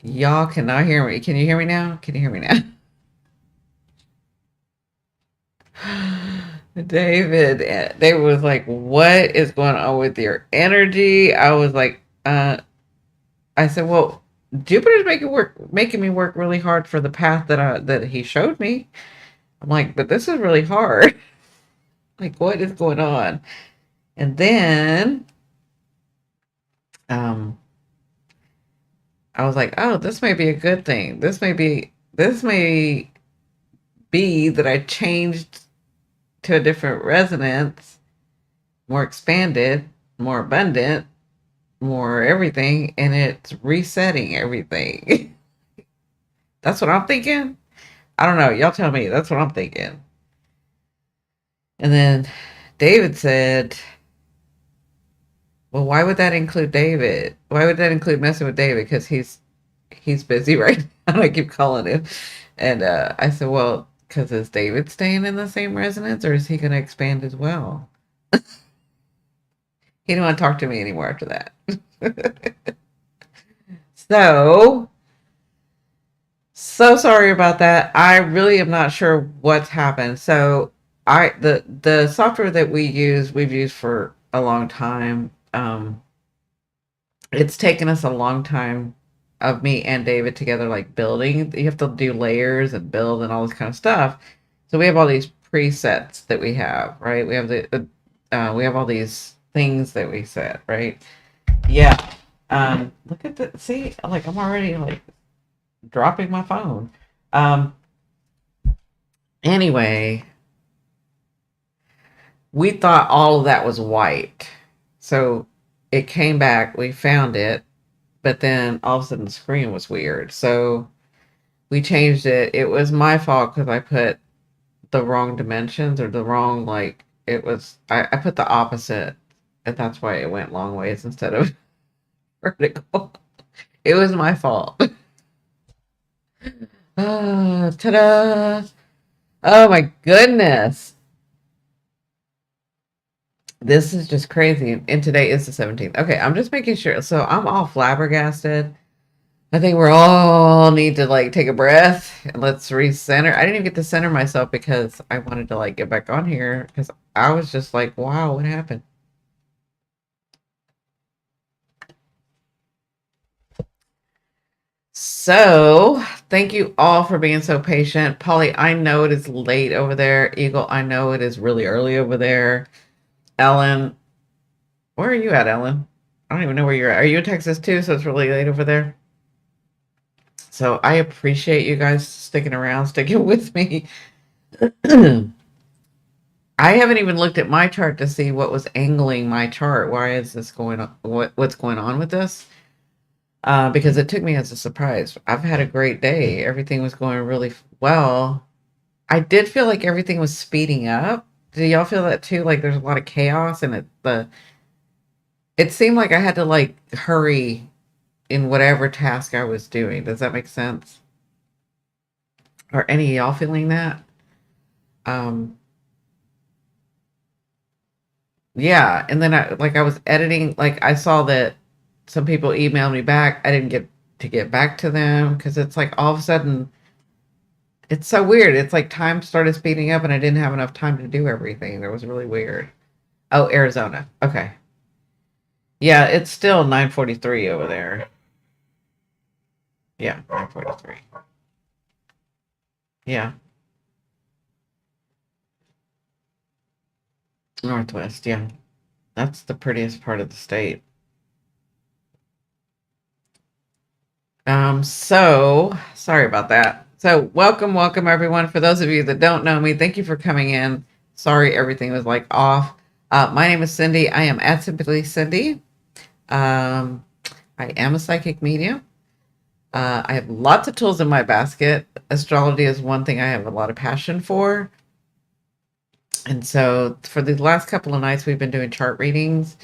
Y'all cannot hear me. Can you hear me now? Can you hear me now? David, they was like, "What is going on with your energy?" I was like, I said, "Well, Jupiter's making me work really hard for the path that he showed me." I'm like, "But this is really hard. Like, what is going on?" And then, um, I was like, "Oh, this may be a good thing. This may be that I changed to a different resonance, more expanded, more abundant, more everything, and it's resetting everything." That's what I'm thinking. I don't know. Y'all tell me. That's what I'm thinking. And then David said, "Well, why would that include David? Why would that include messing with David? Because he's busy right now." And I keep calling him, and I said, "Well, because is David staying in the same resonance, or is he going to expand as well?" He didn't want to talk to me anymore after that. So So sorry about that. I really am not sure what's happened. So the software that we've used for a long time. It's taken us a long time of me and David together, like building. You have to do layers and build and all this kind of stuff. So we have all these presets that we have, right? We have all these things that we set, right? Yeah. Look at the see, like I'm already like dropping my phone. Um, Anyway, we thought all of that was white. So it came back, we found it, but then all of a sudden the screen was weird. So we changed it. It was my fault because I put the wrong dimensions or the wrong, like, I put the opposite, and that's why it went long ways instead of vertical. It was my fault. Ah, ta-da! Oh my goodness. This is just crazy. And today is the 17th. Okay, I'm just making sure. So I'm all flabbergasted. I think we're all need to like take a breath and let's recenter. I didn't even get to center myself because I wanted to like get back on here because I was just like, wow, what happened? So thank you all for being so patient. Polly, I know it is late over there. Eagle, I know it is really early over there. Ellen, where are you at, Ellen? I don't even know where you're at. Are you in Texas too? So it's really late over there. So I appreciate you guys sticking around, sticking with me. I haven't even looked at my chart to see what was angling my chart. Why is this going on? What's going on with this? Because it took me as a surprise. I've had a great day. Everything was going really well. I did feel like everything was speeding up. Do y'all feel that too? Like there's a lot of chaos and it seemed like I had to like hurry in whatever task I was doing. Does that make sense? Are any of y'all feeling that? Um, Yeah, and then I was editing, like I saw that some people emailed me back. I didn't get to get back to them because it's like all of a sudden it's so weird. It's like time started speeding up and I didn't have enough time to do everything. It was really weird. Oh, Arizona. Okay. Yeah, it's still 9:43 over there. Yeah, 9:43. Yeah, Northwest. Yeah. That's the prettiest part of the state. So sorry about that. So welcome everyone. For those of you that don't know me, thank you for coming in. Sorry everything was like off. My name is Cindy. I am at Simply Cindy. Um, I am a psychic medium. I have lots of tools in my basket. Astrology is one thing I have a lot of passion for. And so for the last couple of nights, we've been doing chart readings.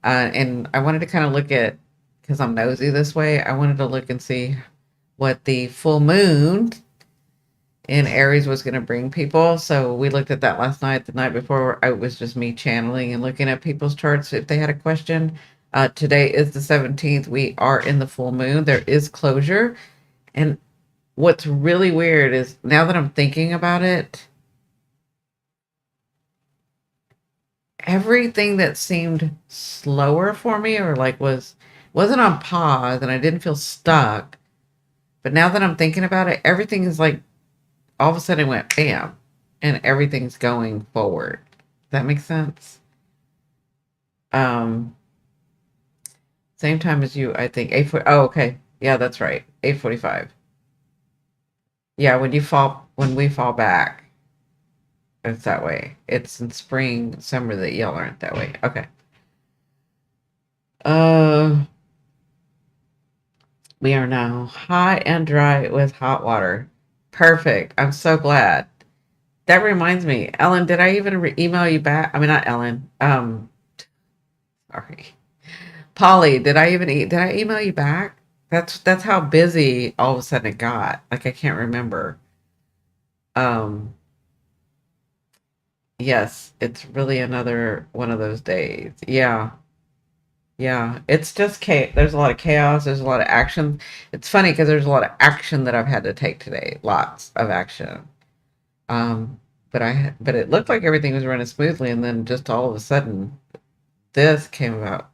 And I wanted to kind of look at, because I'm nosy this way, I wanted to look and see what the full moon in Aries was going to bring people. So we looked at that last night. The night before, it was just me channeling and looking at people's charts if they had a question. Today is the 17th. We are in the full moon. There is closure. And what's really weird is now that I'm thinking about it, everything that seemed slower for me or like wasn't on pause and I didn't feel stuck. But now that I'm thinking about it, everything is like all of a sudden it went bam and everything's going forward. Does that make sense? Um, Same time as you, I think. 8 oh, okay. Yeah, that's right. 8:45. Yeah, when we fall back, it's that way. It's in spring, summer that y'all aren't that way. Okay. Uh, we are now high and dry with hot water. Perfect. I'm so glad. That reminds me, Ellen, did I even email you back? I mean, not Ellen. Sorry. Polly, did I email you back? That's how busy all of a sudden it got. Like I can't remember. Um, yes, it's really another one of those days. Yeah. Yeah. It's just there's a lot of chaos, there's a lot of action. It's funny because there's a lot of action that I've had to take today. Lots of action. Um, but it looked like everything was running smoothly and then just all of a sudden this came about.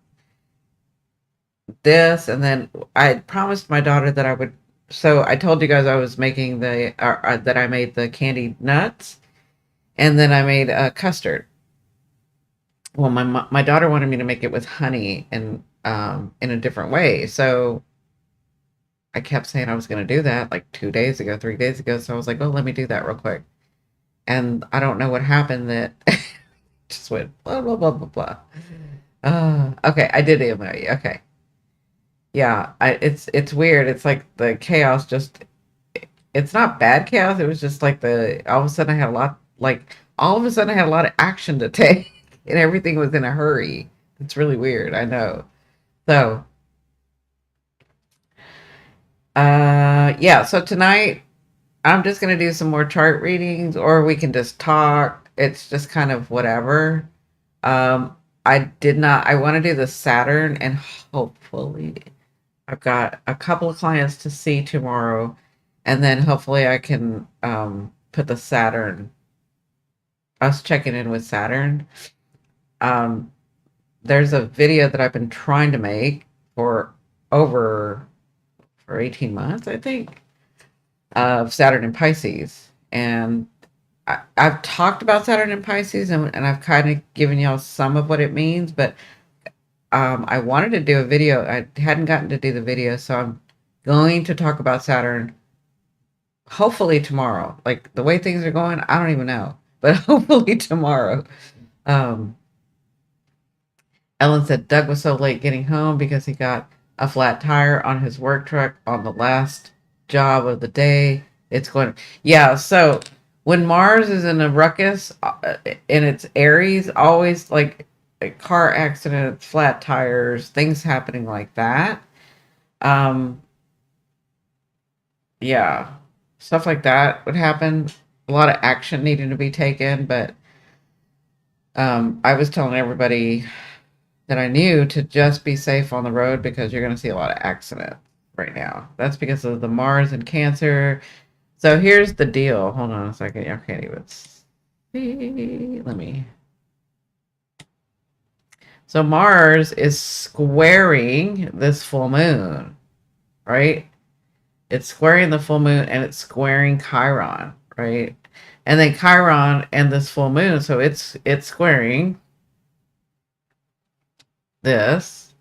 This and then I promised my daughter that I would. So I told you guys I was making that I made the candied nuts and then I made a custard. Well, my daughter wanted me to make it with honey and in a different way. So I kept saying I was going to do that like 2 days ago, 3 days ago. So I was like, oh, let me do that real quick. And I don't know what happened that just went blah blah blah blah blah. Okay, I did email you. Okay. Yeah, it's weird. It's like the chaos just it's not bad chaos. It was just like the all of a sudden I had a lot like all of a sudden I had a lot of action to take and everything was in a hurry. It's really weird, I know. So, yeah, so tonight I'm just gonna do some more chart readings or we can just talk. It's just kind of whatever. Um, I want to do the Saturn and hopefully I've got a couple of clients to see tomorrow, and then hopefully I can put the Saturn, us checking in with Saturn. Um, there's a video that I've been trying to make for over for 18 months, I think, of Saturn and Pisces. And I've talked about Saturn and Pisces and I've kind of given y'all some of what it means, but I wanted to do a video. I hadn't gotten to do the video, so I'm going to talk about Saturn hopefully tomorrow. Like the way things are going, I don't even know, but hopefully tomorrow. Um, Ellen said Doug was so late getting home because he got a flat tire on his work truck on the last job of the day. It's going, yeah. So when Mars is in a ruckus and it's Aries, always like car accidents, flat tires, things happening like that. Um, yeah, stuff like that would happen. A lot of action needing to be taken, but I was telling everybody that I knew to just be safe on the road because you're going to see a lot of accidents right now. That's because of the Mars and Cancer. So here's the deal. Hold on a second. I can't even see. Let me. So Mars is squaring this full moon, right? It's squaring the full moon and it's squaring Chiron, right? And then Chiron and this full moon, so it's squaring this,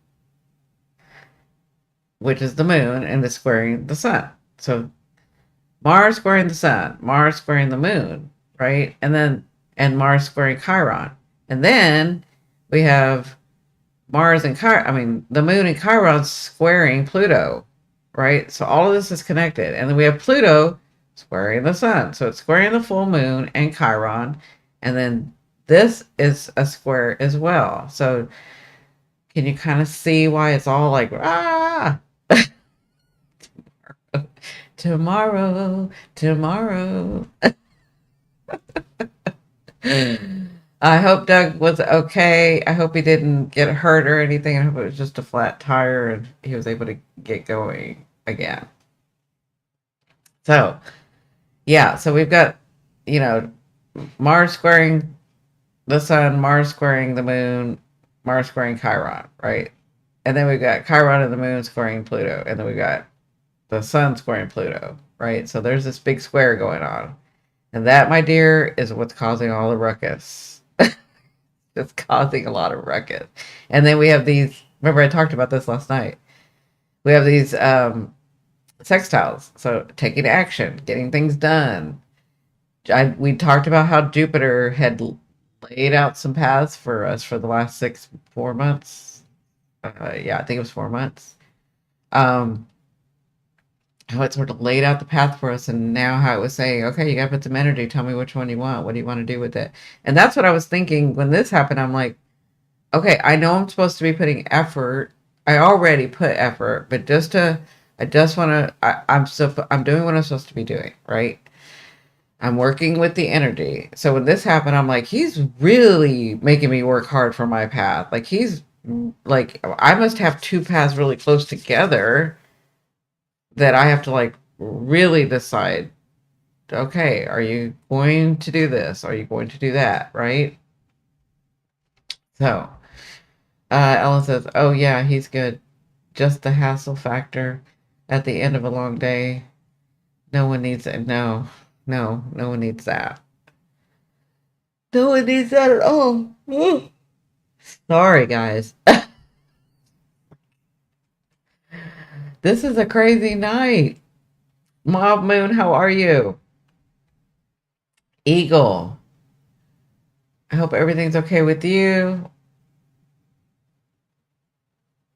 which is the moon, and it's squaring the sun. So Mars squaring the sun, Mars squaring the moon, right? And Mars squaring Chiron. And then we have Mars and Chiron, I mean, the moon and Chiron squaring Pluto, right? So all of this is connected. And then we have Pluto squaring the sun. So it's squaring the full moon and Chiron. And then this is a square as well. So can you kind of see why it's all like, ah, tomorrow, tomorrow. I hope Doug was okay. I hope he didn't get hurt or anything. I hope it was just a flat tire and he was able to get going again. So, yeah, so we've got, you know, Mars squaring the sun, Mars squaring the moon, Mars squaring Chiron, right? And then we've got Chiron and the moon squaring Pluto. And then we've got the sun squaring Pluto, right? So there's this big square going on. And that, my dear, is what's causing all the ruckus. It's causing a lot of ruckus. And then we have these, remember I talked about this last night. We have these sextiles. So taking action, getting things done. We talked about how Jupiter had laid out some paths for us for the last 4 months. Yeah, I think it was 4 months. Um, how it sort of laid out the path for us, and now how it was saying, okay, you got to put some energy. Tell me which one you want. What do you want to do with it? And that's what I was thinking when this happened. I'm like, okay, I know I'm supposed to be putting effort. I already put effort, but I just want to. I'm doing what I'm supposed to be doing, right? I'm working with the energy. So when this happened, I'm like, he's really making me work hard for my path. Like he's like, I must have two paths really close together that I have to like really decide, okay, are you going to do this? Are you going to do that? Right? So, Ellen says, oh, yeah, he's good. Just the hassle factor at the end of a long day. No one needs it. No, no one needs that. No one needs that at all. Sorry, guys. This is a crazy night. Mob Moon, how are you? Eagle, I hope everything's okay with you.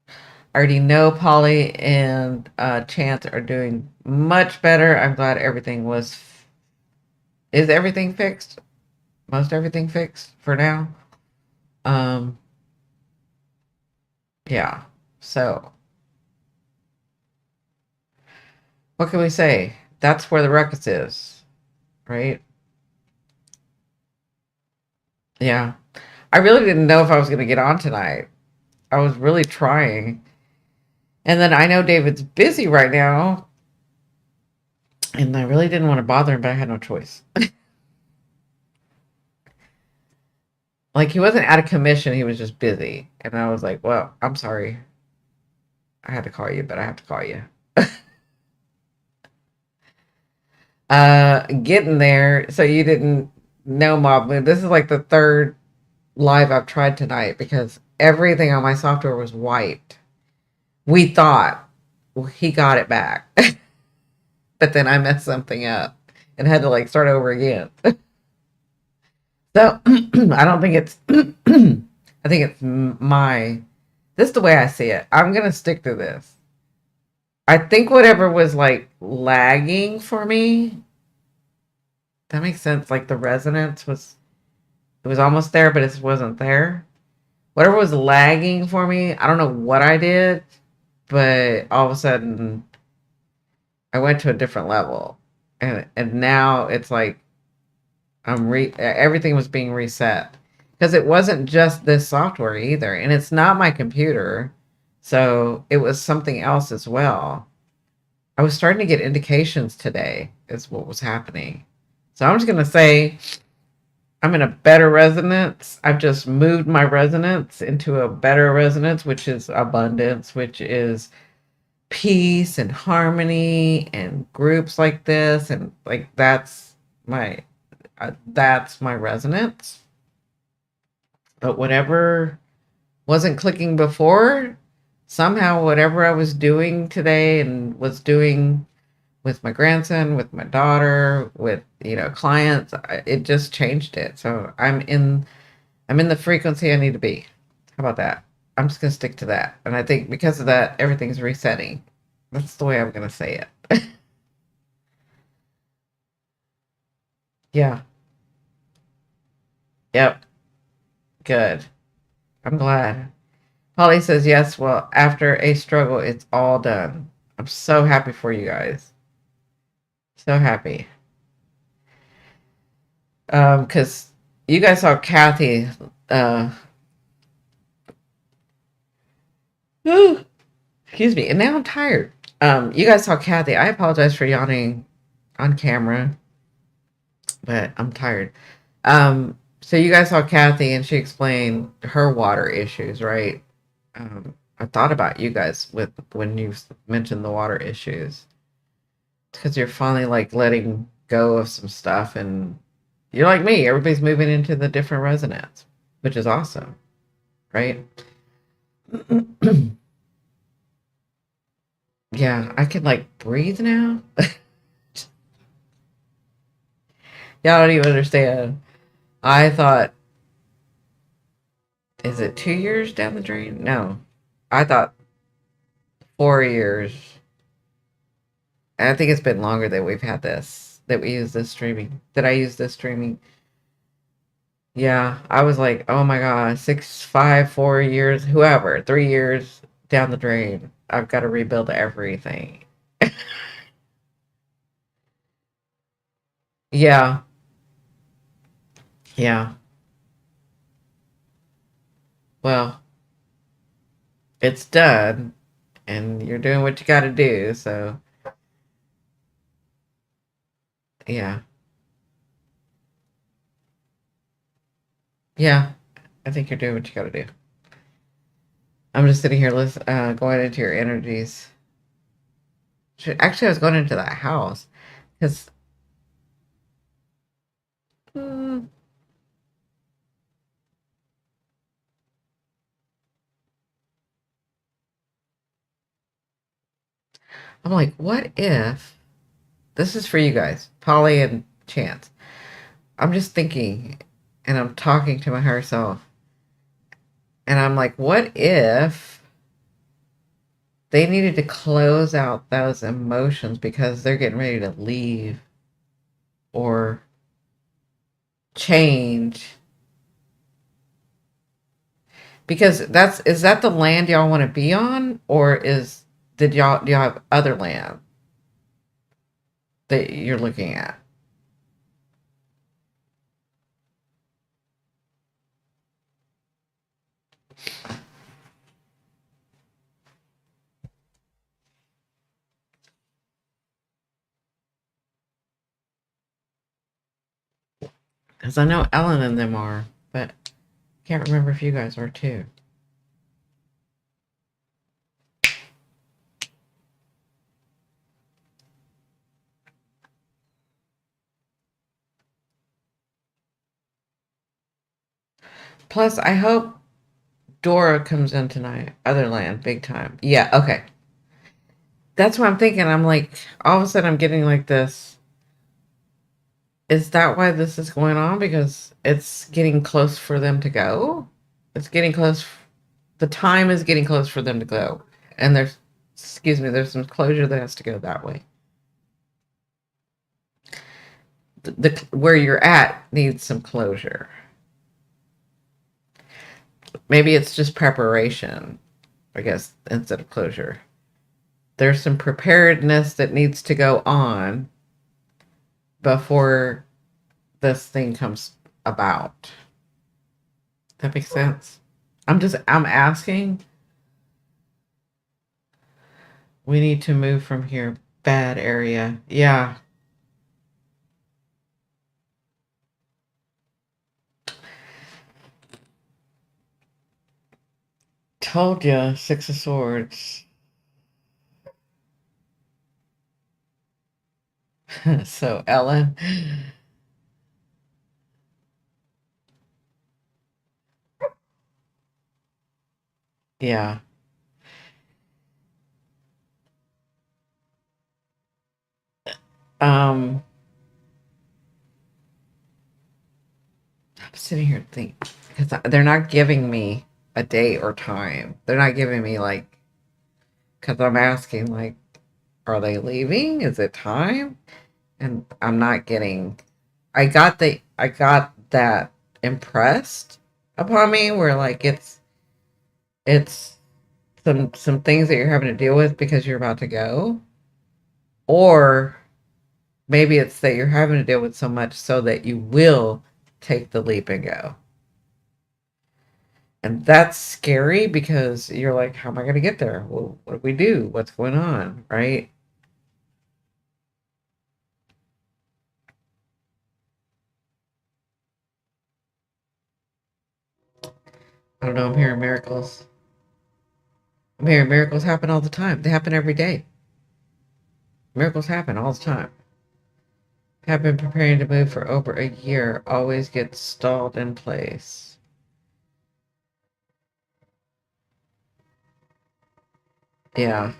I already know Polly and Chance are doing much better. I'm glad everything was. Is everything fixed? Most everything fixed for now. Um, yeah. So, what can we say? That's where the ruckus is, right? Yeah. I really didn't know if I was going to get on tonight. I was really trying. And then I know David's busy right now. And I really didn't want to bother him, but I had no choice. Like he wasn't out of commission, he was just busy. And I was like, well, I'm sorry. I had to call you, but I have to call you. Getting there. So you didn't know Mob Moon. This is like the third live I've tried tonight because everything on my software was wiped. We thought he got it back. But then I messed something up and had to like start over again. So I don't think it's I think it's this is the way I see it. I'm gonna stick to this. I think whatever was like lagging for me, that makes sense. Like the resonance was, it was almost there, but it wasn't there. Whatever was lagging for me, I don't know what I did, but all of a sudden I went to a different level, and now it's like everything was being reset because it wasn't just this software either, and it's not my computer, so it was something else as well. I was starting to get indications today is what was happening. So I'm just going to say I'm in a better resonance. I've just moved my resonance into a better resonance, which is abundance, which is peace and harmony and groups like this. And like, my, that's my resonance. But whatever wasn't clicking before, somehow whatever I was doing today and was doing with my grandson, with my daughter, with clients, it just changed it. So I'm in the frequency I need to be. How about that? I'm just gonna stick to that. And I think because of that, everything's resetting. That's the way I'm gonna say it. Yeah. Yep. Good. I'm glad. Polly says yes. Well, after a struggle, it's all done. I'm so happy for you guys. So happy. Because You guys saw Kathy. Uh, excuse me. And now I'm tired. You guys saw Kathy. I apologize for yawning on camera, but I'm tired. So you guys saw Kathy, and she explained her water issues, right? I thought about you guys with when you mentioned the water issues because you're finally like letting go of some stuff, and you're like me. Everybody's moving into the different resonance, which is awesome, right? Yeah, I can like breathe now. Y'all don't even understand. I thought, is it 2 years down the drain? No, I thought 4 years. I think it's been longer that we've had this, that we use this streaming, that I use this streaming. Yeah, I was like, oh my God, 6, 5, 4 years, whoever, 3 years down the drain. I've got to rebuild everything. Yeah, yeah. Well, it's done, and you're doing what you got to do. So, yeah, yeah. I think you're doing what you got to do. I'm just sitting here, going into your energies. Actually, I was going into that house because I'm like, what if this is for you guys, Polly and Chance? I'm just thinking, and I'm talking to my higher self, and I'm like, what if they needed to close out those emotions because they're getting ready to leave or change? Because that's is that the land y'all want to be on, or is did y'all do y'all have other land that you're looking at? Because I know Ellen and them are, but can't remember if you guys are too. Plus, I hope Dora comes in tonight. Other land, big time. Yeah, okay. That's what I'm thinking. I'm like, all of a sudden, I'm getting like this. Is that why this is going on? Because it's getting close for them to go. It's getting close. The time is getting close for them to go. And excuse me, there's some closure that has to go that way. Where you're at needs some closure. Maybe it's just preparation, I guess, instead of closure. There's some preparedness that needs to go on before this thing comes about. That makes sense. I'm asking. We need to move from here. Bad area. Yeah. Told ya, Six of Swords. So, Ellen. Yeah. Um, I'm sitting here thinking because they're not giving me a date or time. They're not giving me like because I'm asking like, are they leaving? Is it time? And I'm not getting. I got that impressed upon me where like it's some things that you're having to deal with because you're about to go, or maybe it's that you're having to deal with so much so that you will take the leap and go. And that's scary because you're like, how am I going to get there? Well, what do we do? What's going on? Right? I don't know. I'm hearing miracles. I'm hearing miracles happen all the time. They happen every day. Miracles happen all the time. Have been preparing to move for over a year. Always get stalled in place. Yeah.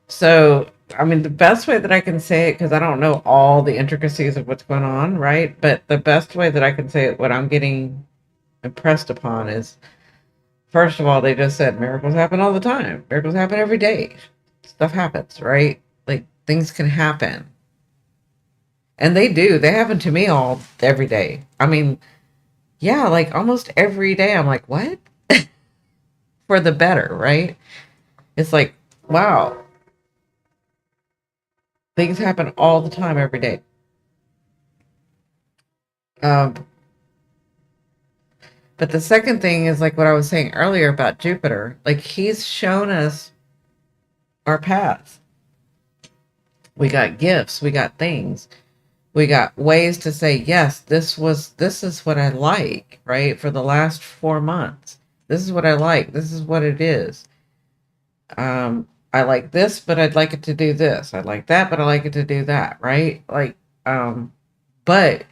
So, I mean, the best way that I can say it, because I don't know all the intricacies of what's going on, right? But the best way that I can say it, what I'm getting impressed upon is, first of all, they just said miracles happen all the time. Miracles happen every day. Stuff happens, right? Like things can happen. And they do. They happen to me all every day. I mean, yeah, like almost every day I'm like, what? For the better, right? It's like, wow, things happen all the time every day. Um, but the second thing is like what I was saying earlier about Jupiter. Like he's shown us our paths. We got gifts, we got things. We got ways to say, yes, this is what I like, right? For the last 4 months. This is what I like. This is what it is. I like this, but I'd like it to do this. I like that, but I like it to do that, right? Like, but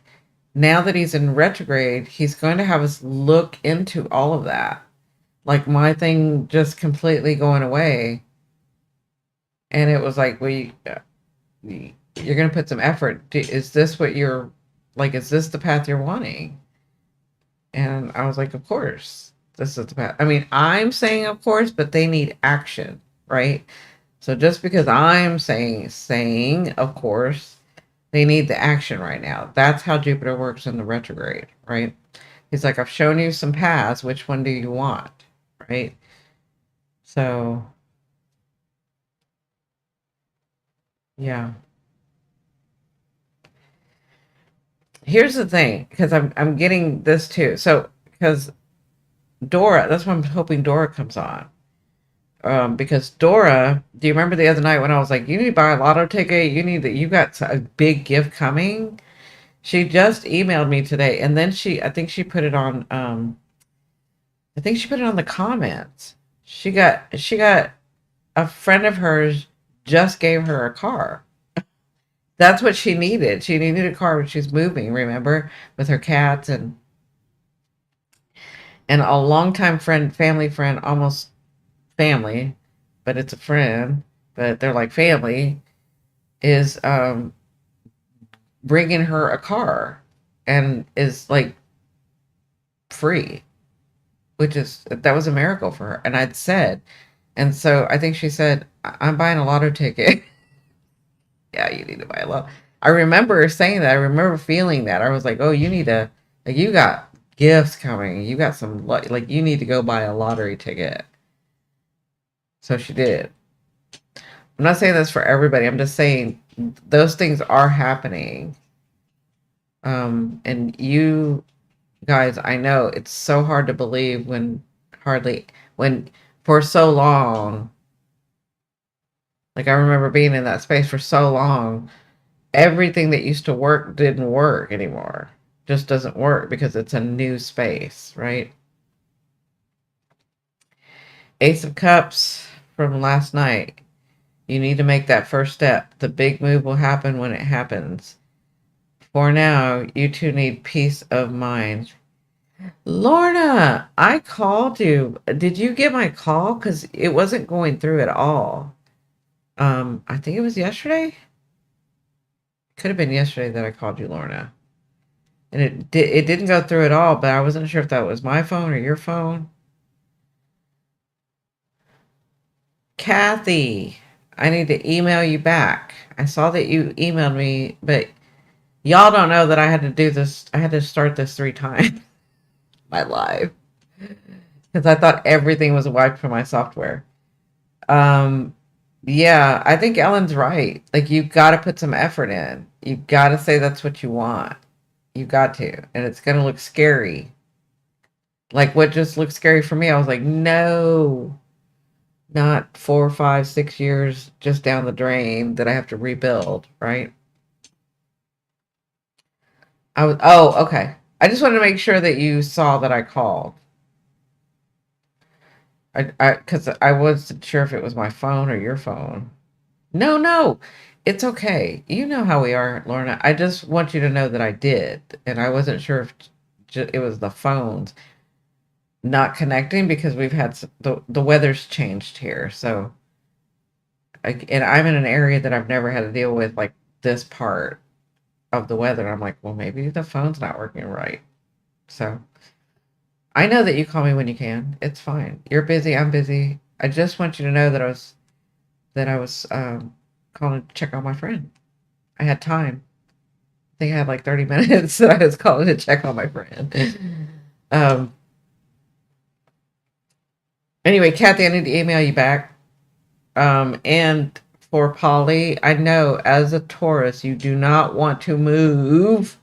now that he's in retrograde, he's going to have us look into all of that. Like my thing just completely going away. And it was like, you're going to put some effort. Is this what you're like? Is this the path you're wanting? And I was like, of course, this is the path. I mean, I'm saying, of course, but they need action, right? So just because I'm saying, of course, they need the action right now. That's how Jupiter works in the retrograde, right? He's like, I've shown you some paths. Which one do you want, right? So, yeah. Here's the thing, because I'm getting this too. So, because Dora, that's why I'm hoping Dora comes on. Because Dora, do you remember the other night when I was like, you need to buy a lotto ticket? You need that. You got a big gift coming. She just emailed me today, and then I think she put it on. I think she put it on the comments. She got a friend of hers just gave her a car. That's what she needed. She needed a car when she's moving. Remember, with her cats and a longtime friend, family friend, almost family, but it's a friend, but they're like family, is bringing her a car and is like free, which is that was a miracle for her. And I'd said, and so I think she said, I'm buying a lotto ticket. Yeah, you need to buy a lotto. I remember saying that. I remember feeling that. I was like, oh, you need to, like, you got gifts coming. You got some, like, you need to go buy a lottery ticket. So she did. I'm not saying this for everybody. I'm just saying those things are happening. And you guys, I know it's so hard to believe when for so long, like I remember being in that space for so long, everything that used to work didn't work anymore. Just doesn't work because it's a new space, right? Ace of Cups from last night. You need to make that first step. The big move will happen when it happens. For now, you two need peace of mind. Lorna, I called you. Did you get my call? Because it wasn't going through at all. I think it was yesterday. Could have been yesterday that I called you, Lorna. And it didn't go through at all, but I wasn't sure if that was my phone or your phone. Kathy, I need to email you back. I saw that you emailed me, but y'all don't know that I had to do this. I had to start this 3 times. My life. Because I thought everything was wiped from my software. Um, yeah, I think Ellen's right. Like, you got to put some effort in. You got to say that's what you want. You got to, and it's gonna look scary. Like, what just looked scary for me, I was like, no, not 4, 5, 6 years just down the drain that I have to rebuild, right? Oh, okay. I just wanted to make sure that you saw that I called. Because I wasn't sure if it was my phone or your phone. No, no, it's okay. You know how we are, Lorna. I just want you to know that I did, and I wasn't sure if it was the phones not connecting because we've had the weather's changed here. So, and I'm in an area that I've never had to deal with like this part of the weather. I'm like, well, maybe the phone's not working right. So I know that you call me when you can. It's fine. You're busy. I'm busy. I just want you to know that I was calling to check on my friend. I had time. I think I had like 30 minutes that I was calling to check on my friend. um. Anyway, Kathy, I need to email you back. And for Polly, I know as a Taurus, you do not want to move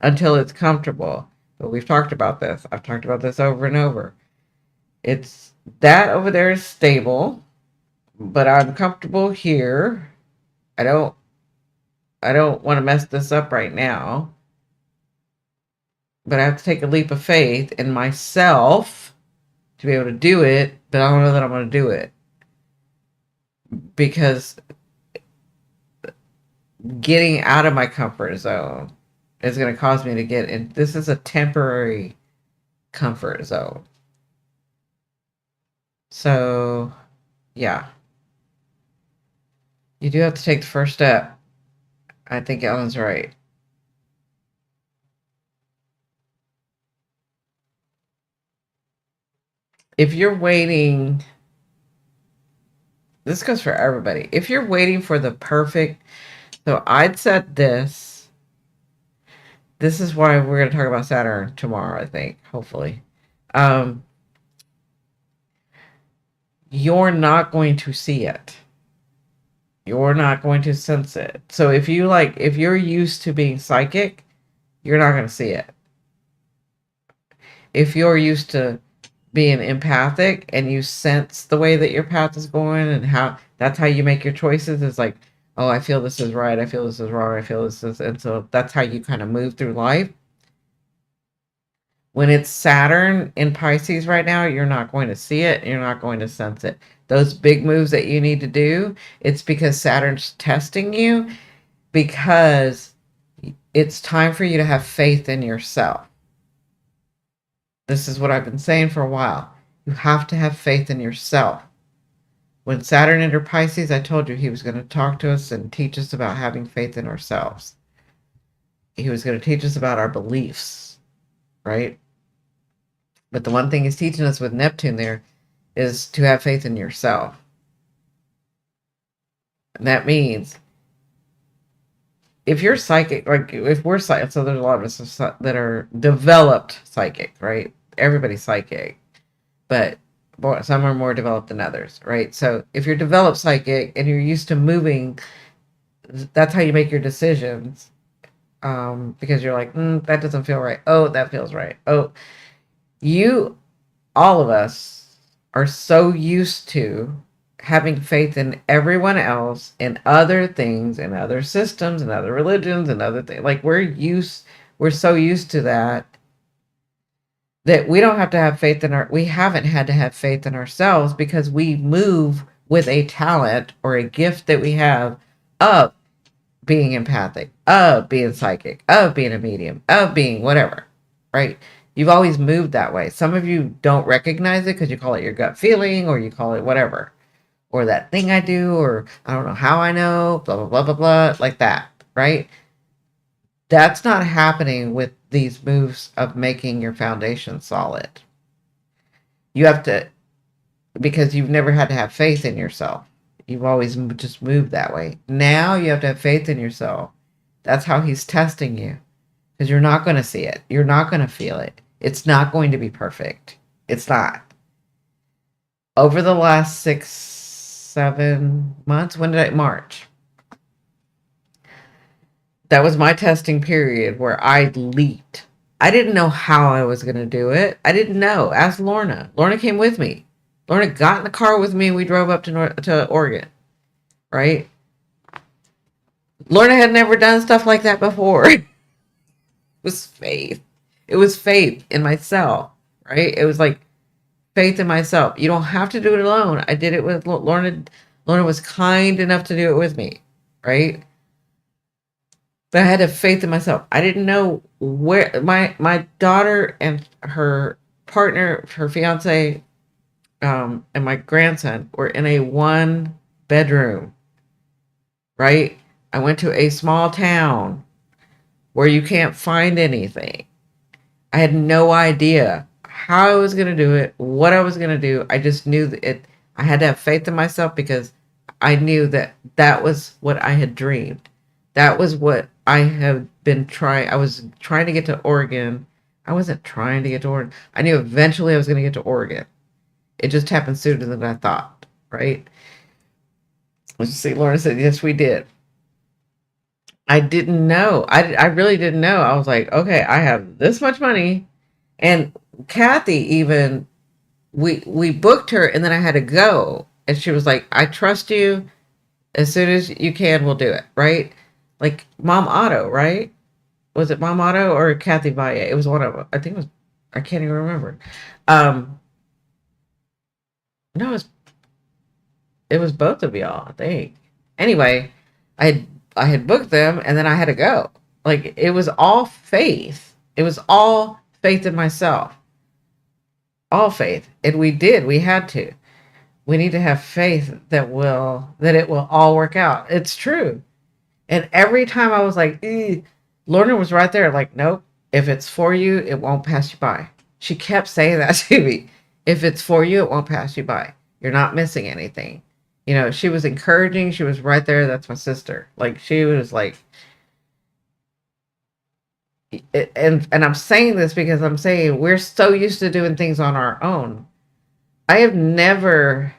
until it's comfortable. But we've talked about this. I've talked about this over and over. It's that over there is stable, but I'm comfortable here. I don't I don't want to mess this up right now. But I have to take a leap of faith in myself to be able to do it, but I don't know that I'm going to do it because getting out of my comfort zone is going to cause me to get in. This is a temporary comfort zone. So, yeah, you do have to take the first step. I think Ellen's right. If you're waiting, this goes for everybody. If you're waiting for the perfect, so I'd set this. This is why we're going to talk about Saturn tomorrow, I think, hopefully. You're not going to see it. You're not going to sense it. So if you're used to being psychic, you're not going to see it. If you're used to being empathic and you sense the way that your path is going and how that's how you make your choices, is like, oh, I feel this is right, I feel this is wrong, I feel this is, and so that's how you kind of move through life. When it's Saturn in Pisces right now, you're not going to see it, you're not going to sense it. Those big moves that you need to do, it's because Saturn's testing you, because it's time for you to have faith in yourself. This is what I've been saying for a while. You have to have faith in yourself. When Saturn entered Pisces, I told you he was going to talk to us and teach us about having faith in ourselves. He was going to teach us about our beliefs, right? But the one thing he's teaching us with Neptune there is to have faith in yourself. And that means if you're psychic, like if we're psychic, so there's a lot of us that are developed psychic, right? Everybody's psychic, but some are more developed than others, right? So if you're developed psychic and you're used to moving, that's how you make your decisions. Because you're like, that doesn't feel right. Oh, that feels right. Oh, all of us are so used to having faith in everyone else and other things and other systems and other religions and other things. Like we're so used to that we don't have to have faith we haven't had to have faith in ourselves because we move with a talent or a gift that we have of being empathic, of being psychic, of being a medium, of being whatever, right? You've always moved that way. Some of you don't recognize it because you call it your gut feeling or you call it whatever, or that thing I do, or I don't know how I know, blah, blah, blah, blah, blah, like that, right? That's not happening with these moves of making your foundation solid. You have to, because you've never had to have faith in yourself. You've always just moved that way. Now you have to have faith in yourself. That's how he's testing you, because you're not going to see it. You're not going to feel it. It's not going to be perfect. It's not. Over the last 6, 7 months. When did I March? That was my testing period where I leaped. I didn't know how I was going to do it. I didn't know. Ask Lorna. Lorna came with me. Lorna got in the car with me and we drove up to Oregon, right? Lorna had never done stuff like that before. It was faith. It was faith in myself, right? It was like faith in myself. You don't have to do it alone. I did it with Lorna. Lorna was kind enough to do it with me, right? But I had to have faith in myself. I didn't know where my daughter and her partner, her fiance, and my grandson were in a 1 bedroom, right? I went to a small town where you can't find anything. I had no idea how I was going to do it, what I was going to do. I just knew that I had to have faith in myself because I knew that that was what I had dreamed. That was what I have been trying. I was trying to get to Oregon. I wasn't trying to get to Oregon. I knew eventually I was going to get to Oregon. It just happened sooner than I thought, right? Let's see. Lauren said, yes, we did. I didn't know. I really didn't know. I was like, okay, I have this much money. And Kathy even, we booked her and then I had to go. And she was like, I trust you. As soon as you can, we'll do it, right? Like Mom Otto, right? Was it Mom Otto or Kathy Valle? It was one of them. I think it was, I can't even remember. No, it was both of y'all, I think. Anyway, I had booked them and then I had to go. Like it was all faith. It was all faith in myself. All faith. And we had to. We need to have faith that it will all work out. It's true. And every time I was like, Lorna was right there, like, nope, if it's for you, it won't pass you by. She kept saying that to me. If it's for you, it won't pass you by. You're not missing anything. You know, she was encouraging. She was right there. That's my sister. Like, she was like, and I'm saying this because I'm saying we're so used to doing things on our own. I have never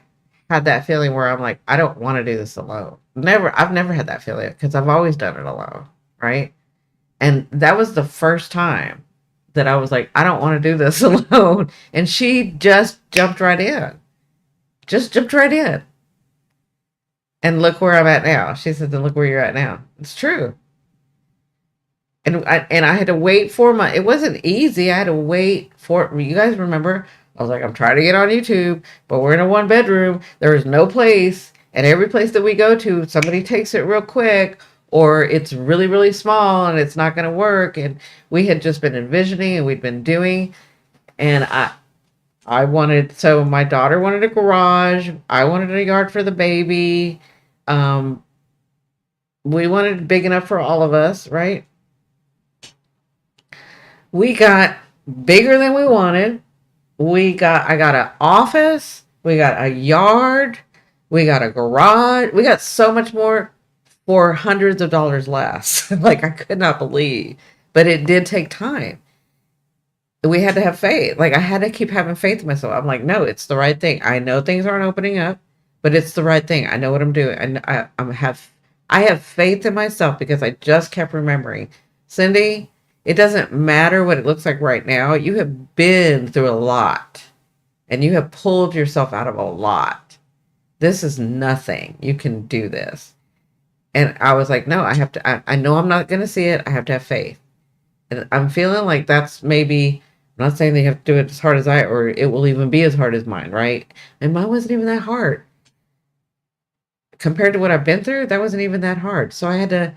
had that feeling where I'm like, I don't want to do this alone. I've never had that feeling because I've always done it alone, right? And that was the first time that I was like, I don't want to do this alone. And she just jumped right in. Just jumped right in. And look where I'm at now. She said, then look where you're at now. It's true. And I had to wait 4 months. It wasn't easy. I had to wait for, you guys remember, I was like, I'm trying to get on YouTube, but we're in a 1 bedroom. There is no place. And every place that we go to, somebody takes it real quick, or it's really, really small and it's not going to work. And we had just been envisioning and we'd been doing. And so my daughter wanted a garage. I wanted a yard for the baby. We wanted big enough for all of us, right? We got bigger than we wanted. I got an office. We got a yard. We got a garage. We got so much more for hundreds of dollars less. Like, I could not believe. But it did take time. We had to have faith. Like, I had to keep having faith in myself. I'm like, no, it's the right thing. I know things aren't opening up, but it's the right thing. I know what I'm doing. And I have faith in myself because I just kept remembering, Cindy, it doesn't matter what it looks like right now. You have been through a lot and you have pulled yourself out of a lot. This is nothing. You can do this. And I was like, no, I know I'm not going to see it. I have to have faith. And I'm feeling like that's maybe, I'm not saying they have to do it as hard as or it will even be as hard as mine, right? And mine wasn't even that hard. Compared to what I've been through, that wasn't even that hard. So I had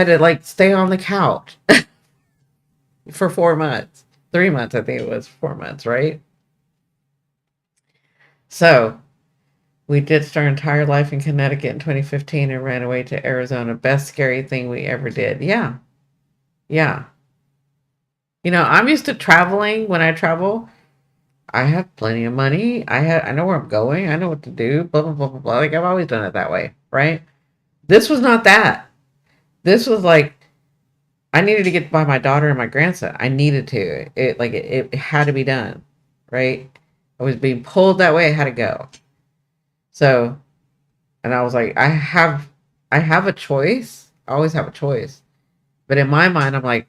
to like stay on the couch for 4 months, 3 months, I think it was 4 months, right? So we ditched our entire life in Connecticut in 2015 and ran away to Arizona. Best scary thing we ever did. Yeah. Yeah. You know, I'm used to traveling. When I travel, I have plenty of money. I know where I'm going. I know what to do. Blah, blah, blah, blah, blah. Like, I've always done it that way, right? This was not that. This was like, I needed to get by my daughter and my grandson. I needed to. It had to be done, right? I was being pulled that way. I had to go. So And I was like, I have a choice. I always have a choice. But in my mind, I'm like,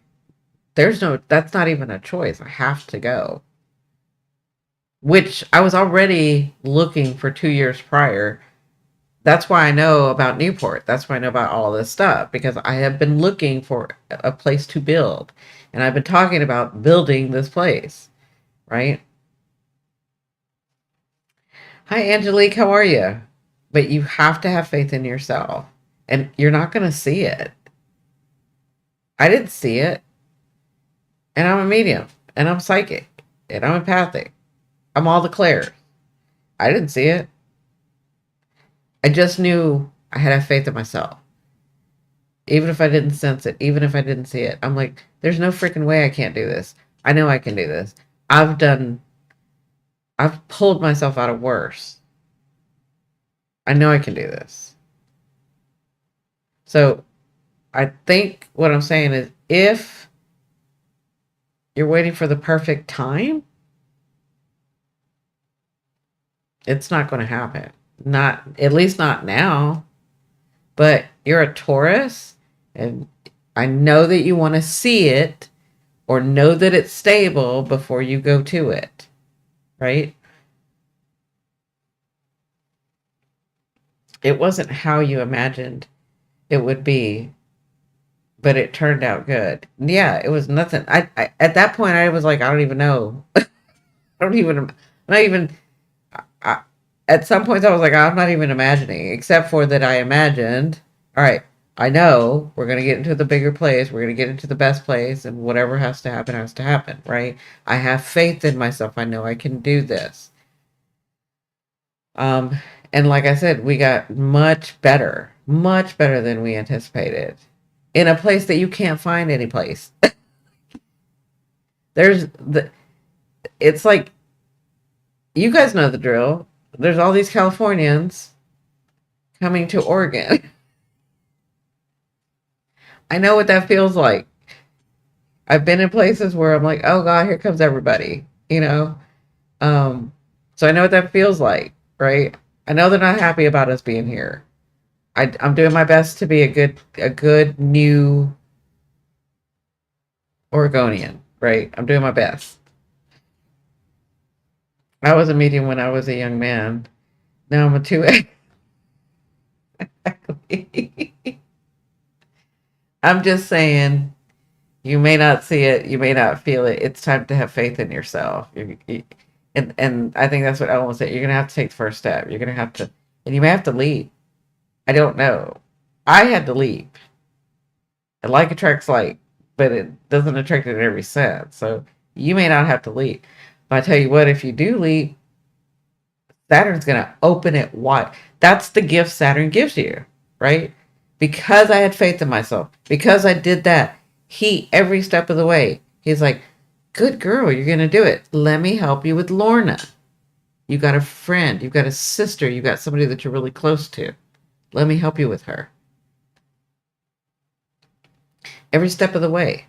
that's not even a choice. I have to go. Which I was already looking for 2 years prior. That's why I know about Newport. That's why I know about all this stuff because I have been looking for a place to build. And I've been talking about building this place, right? Hi, Angelique. How are you? But you have to have faith in yourself. And you're not going to see it. I didn't see it. And I'm a medium. And I'm psychic. And I'm empathic. I'm all the clairs. I didn't see it. I just knew I had to have faith in myself. Even if I didn't sense it, even if I didn't see it. I'm like, there's no freaking way I can't do this. I know I can do this. I've done, I've pulled myself out of worse. I know I can do this. So I think what I'm saying is if you're waiting for the perfect time, it's not going to happen. Not, at least not now. But you're a Taurus, and I know that you want to see it or know that it's stable before you go to it, right? It wasn't how you imagined it would be, but it turned out good. Yeah, it was nothing. I at that point I was like, I don't even know. I don't even. I'm not even. I, at some points I was like, I'm not even imagining, except for that I imagined. All right, I know we're gonna get into the bigger place. We're gonna get into the best place, and whatever has to happen, right? I have faith in myself. I know I can do this. Um, and like I said, we got much better than we anticipated in a place that you can't find any place. There's the, it's like, you guys know the drill. There's all these Californians coming to Oregon. I know what that feels like. I've been in places where I'm like, oh God, here comes everybody, you know? Um, so I know what that feels like, right? I know they're not happy about us being here. I'm doing my best to be a good new Oregonian, right? I'm doing my best. I was a medium when I was a young man. Now I'm a 2A. I'm just saying, you may not see it, you may not feel it. It's time to have faith in yourself. And I think that's what Ellen said. You're gonna have to take the first step. You're gonna have to, and you may have to leave. I don't know. I had to leave. And like attracts like, but it doesn't attract it in every sense. So you may not have to leave. But I tell you what, if you do leave, Saturn's going to open it wide. That's the gift Saturn gives you, right? Because I had faith in myself, because I did that, every step of the way, he's like, good girl, you're going to do it. Let me help you with Lorna. You got a friend, you've got a sister, you got somebody that you're really close to. Let me help you with her. Every step of the way.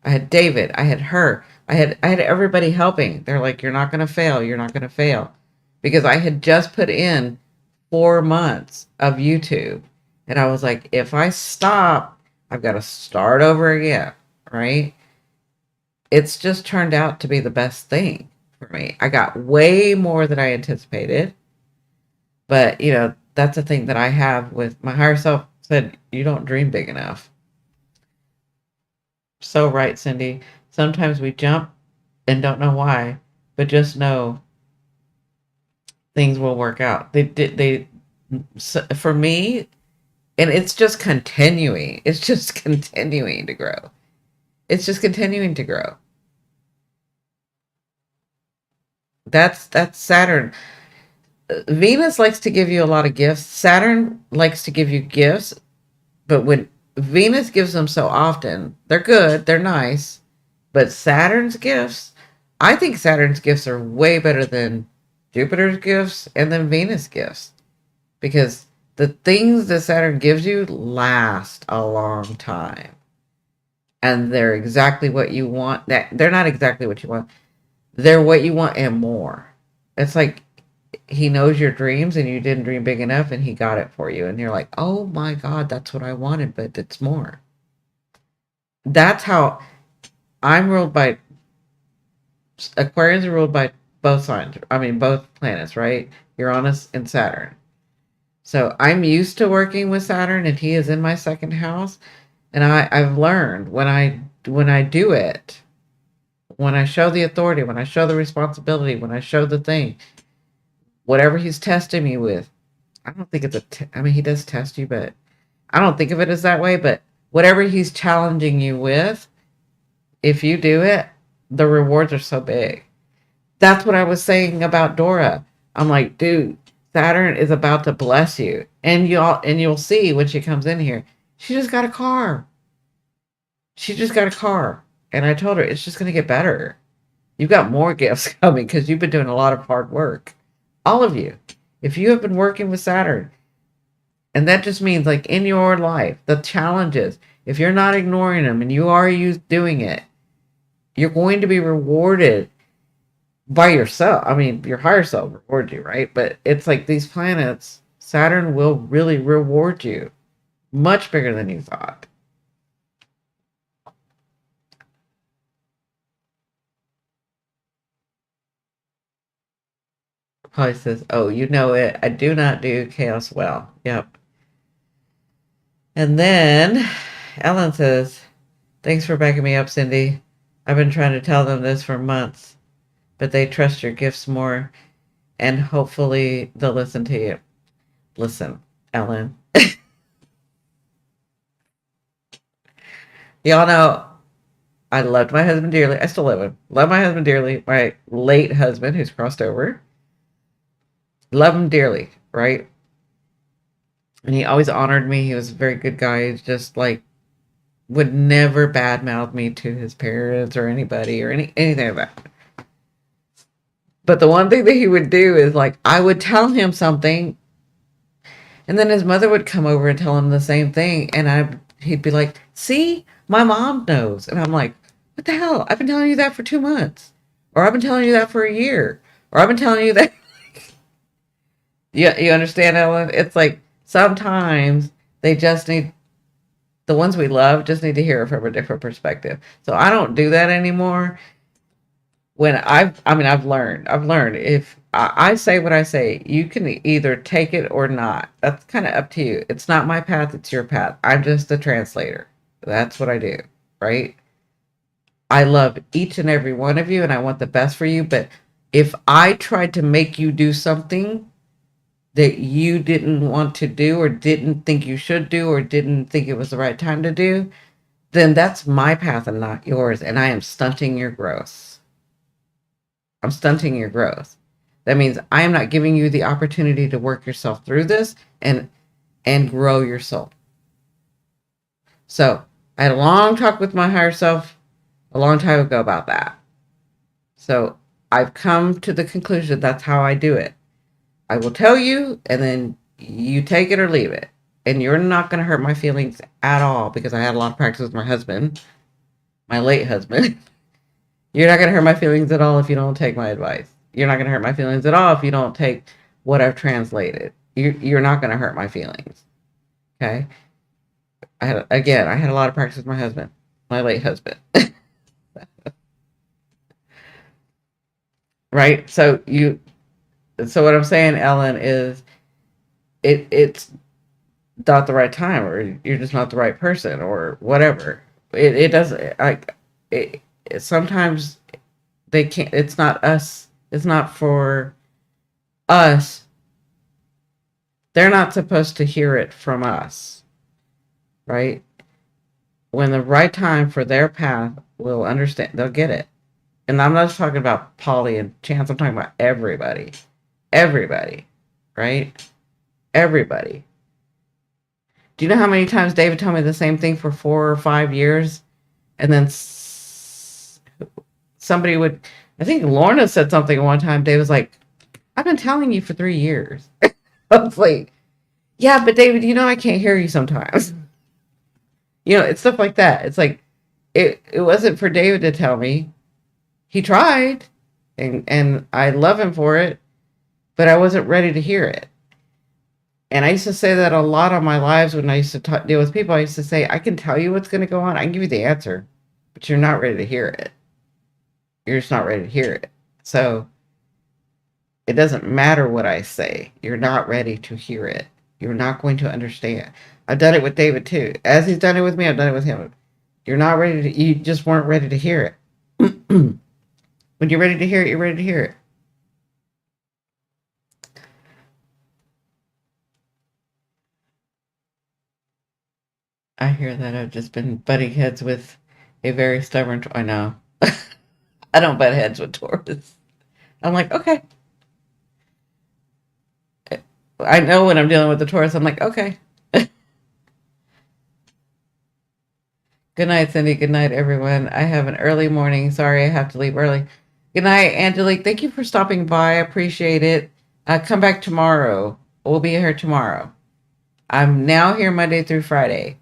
I had David, I had her, I had everybody helping. They're like, you're not going to fail, you're not going to fail. Because I had just put in 4 months of YouTube. And I was like, if I stop, I've got to start over again, right? It's just turned out to be the best thing for me. I got way more than I anticipated. But, that's a thing that I have with my higher self said, you don't dream big enough. So right, Cindy. Sometimes we jump and don't know why, but just know things will work out. For me, and it's just continuing. It's just continuing to grow. It's just continuing to grow. That's Saturn. Venus likes to give you a lot of gifts. Saturn likes to give you gifts, but when Venus gives them so often, they're good, they're nice. But Saturn's gifts, I think Saturn's gifts are way better than Jupiter's gifts and then Venus gifts. Because the things that Saturn gives you last a long time. And they're exactly what you want. They're not exactly what you want. They're what you want and more. It's like he knows your dreams and you didn't dream big enough and he got it for you. And you're like, oh my God, that's what I wanted, but it's more. That's how I'm ruled by Aquarians are ruled by both signs. I mean, both planets, right? Uranus and Saturn. So I'm used to working with Saturn, and he is in my second house. And I've learned when I do it, when I show the authority, when I show the responsibility, when I show the thing, whatever he's testing me with, I don't think it's I mean, he does test you, but I don't think of it as that way. But whatever he's challenging you with, if you do it, the rewards are so big. That's what I was saying about Dora. I'm like, dude, Saturn is about to bless you. And you'll see when she comes in here, she just got a car. She just got a car. And I told her it's just gonna get better. You've got more gifts coming because you've been doing a lot of hard work. All of you. If you have been working with Saturn, and that just means like in your life, the challenges, if you're not ignoring them and you are doing it, you're going to be rewarded by yourself. I mean, your higher self rewards you, right? But it's like these planets, Saturn will really reward you much bigger than you thought. Holly says, oh, you know it. I do not do chaos well. Yep. And then Ellen says, thanks for backing me up, Cindy. I've been trying to tell them this for months, but they trust your gifts more, and hopefully they'll listen to you. Listen, Ellen. Y'all know I loved my husband dearly. I still love him. Love my husband dearly. My late husband who's crossed over. Love him dearly, right? And he always honored me. He was a very good guy. He's just like would never badmouth me to his parents or anybody or anything like that. But the one thing that he would do is like I would tell him something, and then his mother would come over and tell him the same thing, and he'd be like, "See, my mom knows," and I'm like, "What the hell? I've been telling you that for 2 months, or I've been telling you that for a year, or I've been telling you that." You understand, Ellen? It's like sometimes they just need the ones we love just need to hear it from a different perspective. So I don't do that anymore. When I've learned if I say what I say, you can either take it or not. That's kind of up to you. It's not my path, it's your path. I'm just the translator. That's what I do, right? I love each and every one of you and I want the best for you, but if I tried to make you do something that you didn't want to do or didn't think you should do or didn't think it was the right time to do, then that's my path and not yours, and I am stunting your growth. I'm stunting your growth. That means I am not giving you the opportunity to work yourself through this and grow your soul. So I had a long talk with my higher self a long time ago about that. So I've come to the conclusion that's how I do it. I will tell you, and then you take it or leave it. And you're not going to hurt my feelings at all because I had a lot of practice with my husband, my late husband. You're not going to hurt my feelings at all if you don't take my advice. You're not going to hurt my feelings at all if you don't take what I've translated. You're not going to hurt my feelings. Okay? I had a lot of practice with my husband, my late husband. Right? So what I'm saying, Ellen, is it's not the right time, or you're just not the right person, or whatever. It doesn't like it. Sometimes they can't. It's not us. It's not for us. They're not supposed to hear it from us, right? When the right time for their path, will understand. They'll get it. And I'm not just talking about Polly and Chance. I'm talking about everybody. Everybody, right? Everybody. Do you know how many times David told me the same thing for 4 or 5 years? And then somebody would, I think Lorna said something one time. David was like, I've been telling you for 3 years. I was like, yeah, but David, I can't hear you sometimes. It's stuff like that. It's like, it wasn't for David to tell me. He tried, and I love him for it. but I wasn't ready to hear it. And I used to say that a lot on my lives when I used to deal with people. I used to say, I can tell you what's going to go on. I can give you the answer, but you're not ready to hear it. You're just not ready to hear it. So it doesn't matter what I say. You're not ready to hear it. You're not going to understand. I've done it with David too. As he's done it with me, I've done it with him. You're not ready to, you just weren't ready to hear it. When you're ready to hear it, you're ready to hear it. I hear that I've just been butting heads with a very stubborn, I know. I don't butt heads with Taurus. I'm like, okay. I know when I'm dealing with the Taurus, I'm like, okay. Good night, Cindy. Good night, everyone. I have an early morning. Sorry, I have to leave early. Good night, Angelique. Thank you for stopping by. I appreciate it. Come back tomorrow. We'll be here tomorrow. I'm now here Monday through Friday.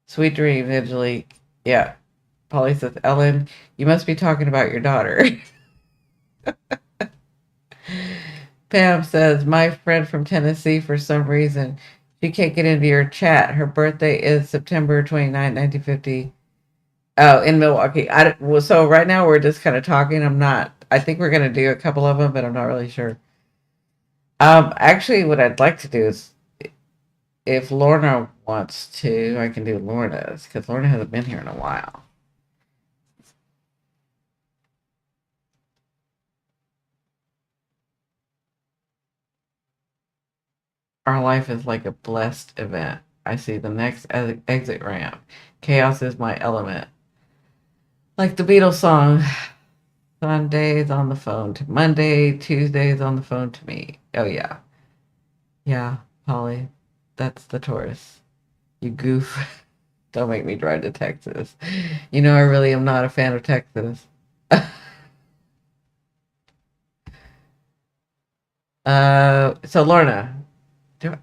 Sweet dreams, Angelique. Yeah. Polly says, Ellen, you must be talking about your daughter. Pam says, my friend from Tennessee, for some reason, she can't get into your chat. Her birthday is September 29, 1950. Oh, in Milwaukee. So right now we're just kind of talking. I think we're going to do a couple of them, but I'm not really sure. Actually, what I'd like to do is, if Lorna wants to, I can do Lorna's, because Lorna hasn't been here in a while. Our life is like a blessed event. I see the next exit ramp. Chaos is my element. Like the Beatles song, Sundays on the phone to Monday, Tuesdays on the phone to me. Oh, yeah. Yeah, Polly. That's the Taurus. You goof. Don't make me drive to Texas. You know, I really am not a fan of Texas. So Lorna,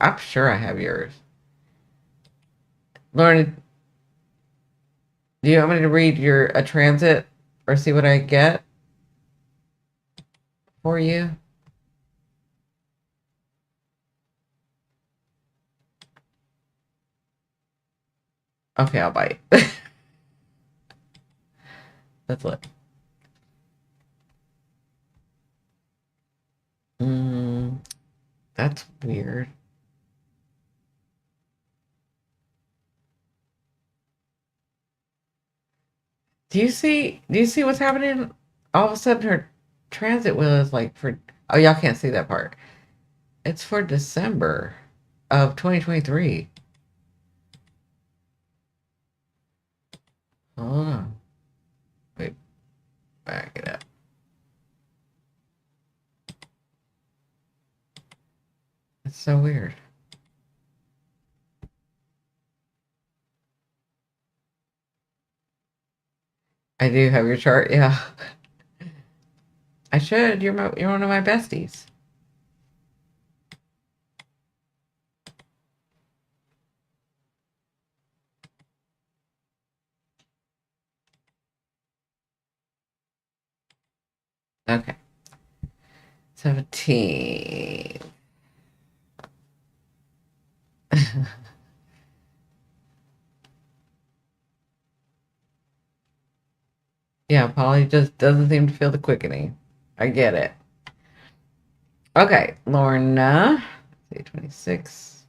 I'm sure I have yours. Lorna, do you want me to read your a transit or see what I get for you? Okay, I'll bite. Let's look. Mm, that's weird. Do you see what's happening? All of a sudden her transit wheel is like for, oh, y'all can't see that part. It's for December of 2023. Hold on. Wait, back it up. It's so weird. I do have your chart, yeah. I should. You're one of my besties. Okay. 17. Yeah, Polly just doesn't seem to feel the quickening. I get it. Okay, Lorna. Say 26.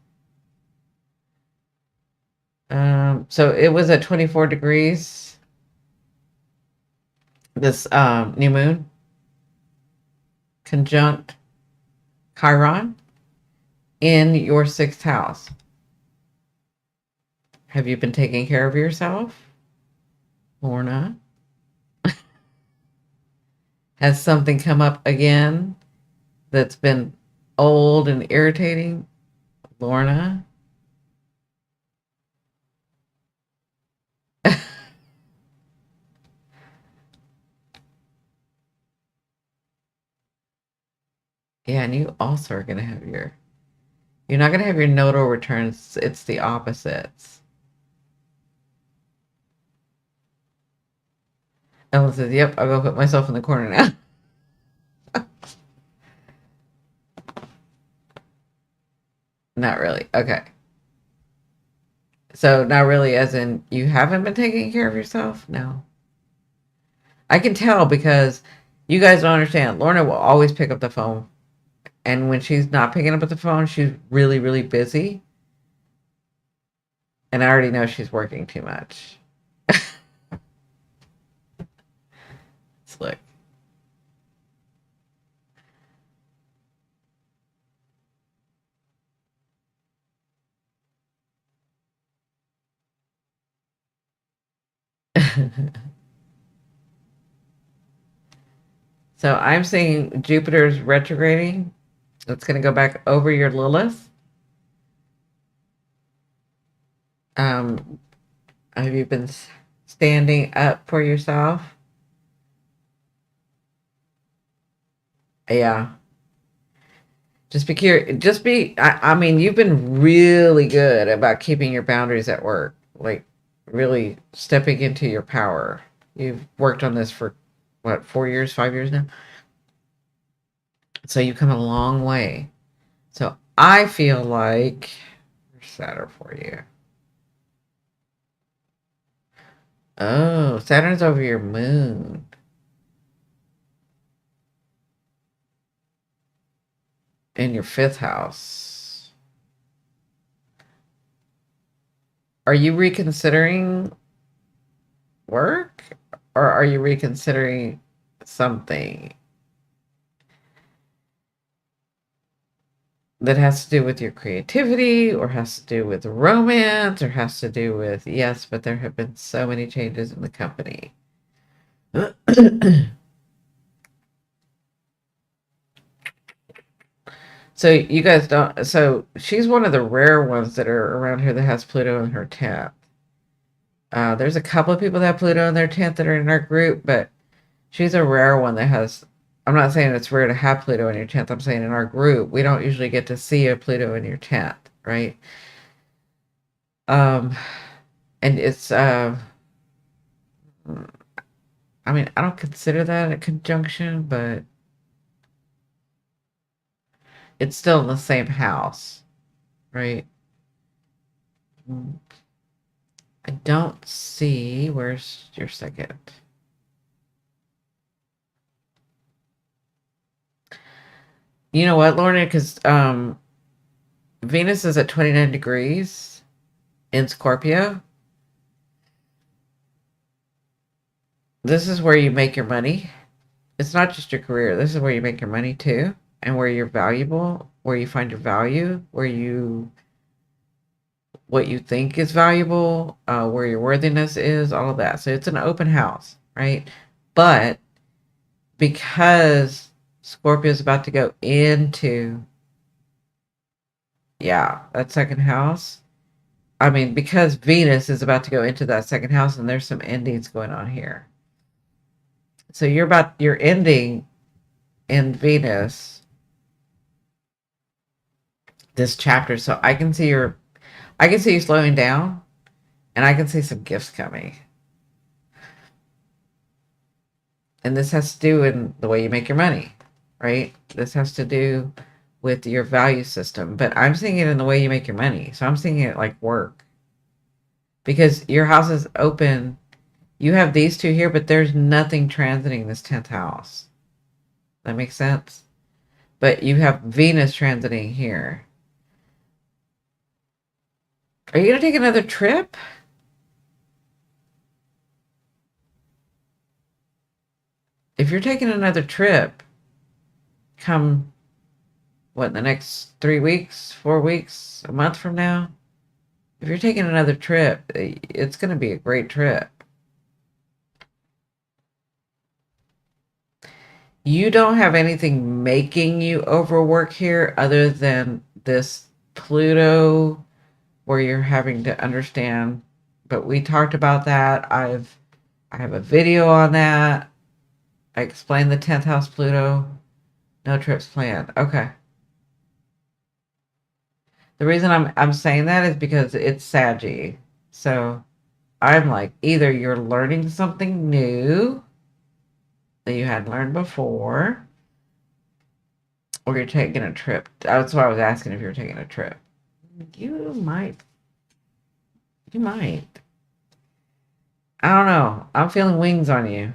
So it was at 24 degrees. This new moon conjunct Chiron in your sixth house. Have you been taking care of yourself, Lorna? Has something come up again that's been old and irritating, Lorna? Yeah, and you also are gonna have you're not gonna have your nodal returns. It's the opposites. Ellen says, "Yep, I'll go put myself in the corner now." Not really. Okay. So not really as in you haven't been taking care of yourself? No. I can tell because you guys don't understand. Lorna will always pick up the phone. And when she's not picking up the phone, she's really, really busy. And I already know she's working too much. Slick. So I'm seeing Jupiter's retrograding. It's going to go back over your Lilith. Um, have you been standing up for yourself? Yeah. Just be curious. Just be. I mean, you've been really good about keeping your boundaries at work. Like, really stepping into your power. You've worked on this for what, 4 years, 5 years now. So you've come a long way. So I feel like where's Saturn for you. Oh, Saturn's over your moon in your fifth house. Are you reconsidering work or are you reconsidering something that has to do with your creativity or has to do with romance or has to do with, yes, but there have been so many changes in the company. So you guys don't, so she's one of the rare ones that are around here that has Pluto in her 10th. There's a couple of people that have Pluto in their 10th that are in our group, but she's a rare one that has, I'm not saying it's rare to have Pluto in your 10th. I'm saying in our group, we don't usually get to see a Pluto in your 10th, right? Um, and it's, I mean, I don't consider that a conjunction, but it's still in the same house, right? Mm, I don't see, where's your second? You know what, Lorna? Because Venus is at 29 degrees in Scorpio. This is where you make your money. It's not just your career. This is where you make your money too, and where you're valuable, where you find your value, where you what you think is valuable, where your worthiness is, all of that. So it's an open house, right? But because Scorpio is about to go into, yeah, that second house. I mean, because Venus is about to go into that second house, and there's some endings going on here. So you're ending in Venus this chapter. So I can see you slowing down, and I can see some gifts coming. And this has to do with the way you make your money, right? This has to do with your value system. But I'm seeing it in the way you make your money. So I'm seeing it like work. Because your house is open. You have these two here, but there's nothing transiting this 10th house. That makes sense? But you have Venus transiting here. Are you going to take another trip? If you're taking another trip, come, what, in the next 3 weeks, 4 weeks, a month from now? If you're taking another trip, it's going to be a great trip. You don't have anything making you overwork here other than this Pluto where you're having to understand. But we talked about that. I have a video on that. I explained the 10th house Pluto. No trips planned. Okay. The reason I'm saying that is because it's Saggy. So I'm like, either you're learning something new that you hadn't learned before, or you're taking a trip. That's why I was asking if you were taking a trip. You might. You might. I don't know. I'm feeling wings on you.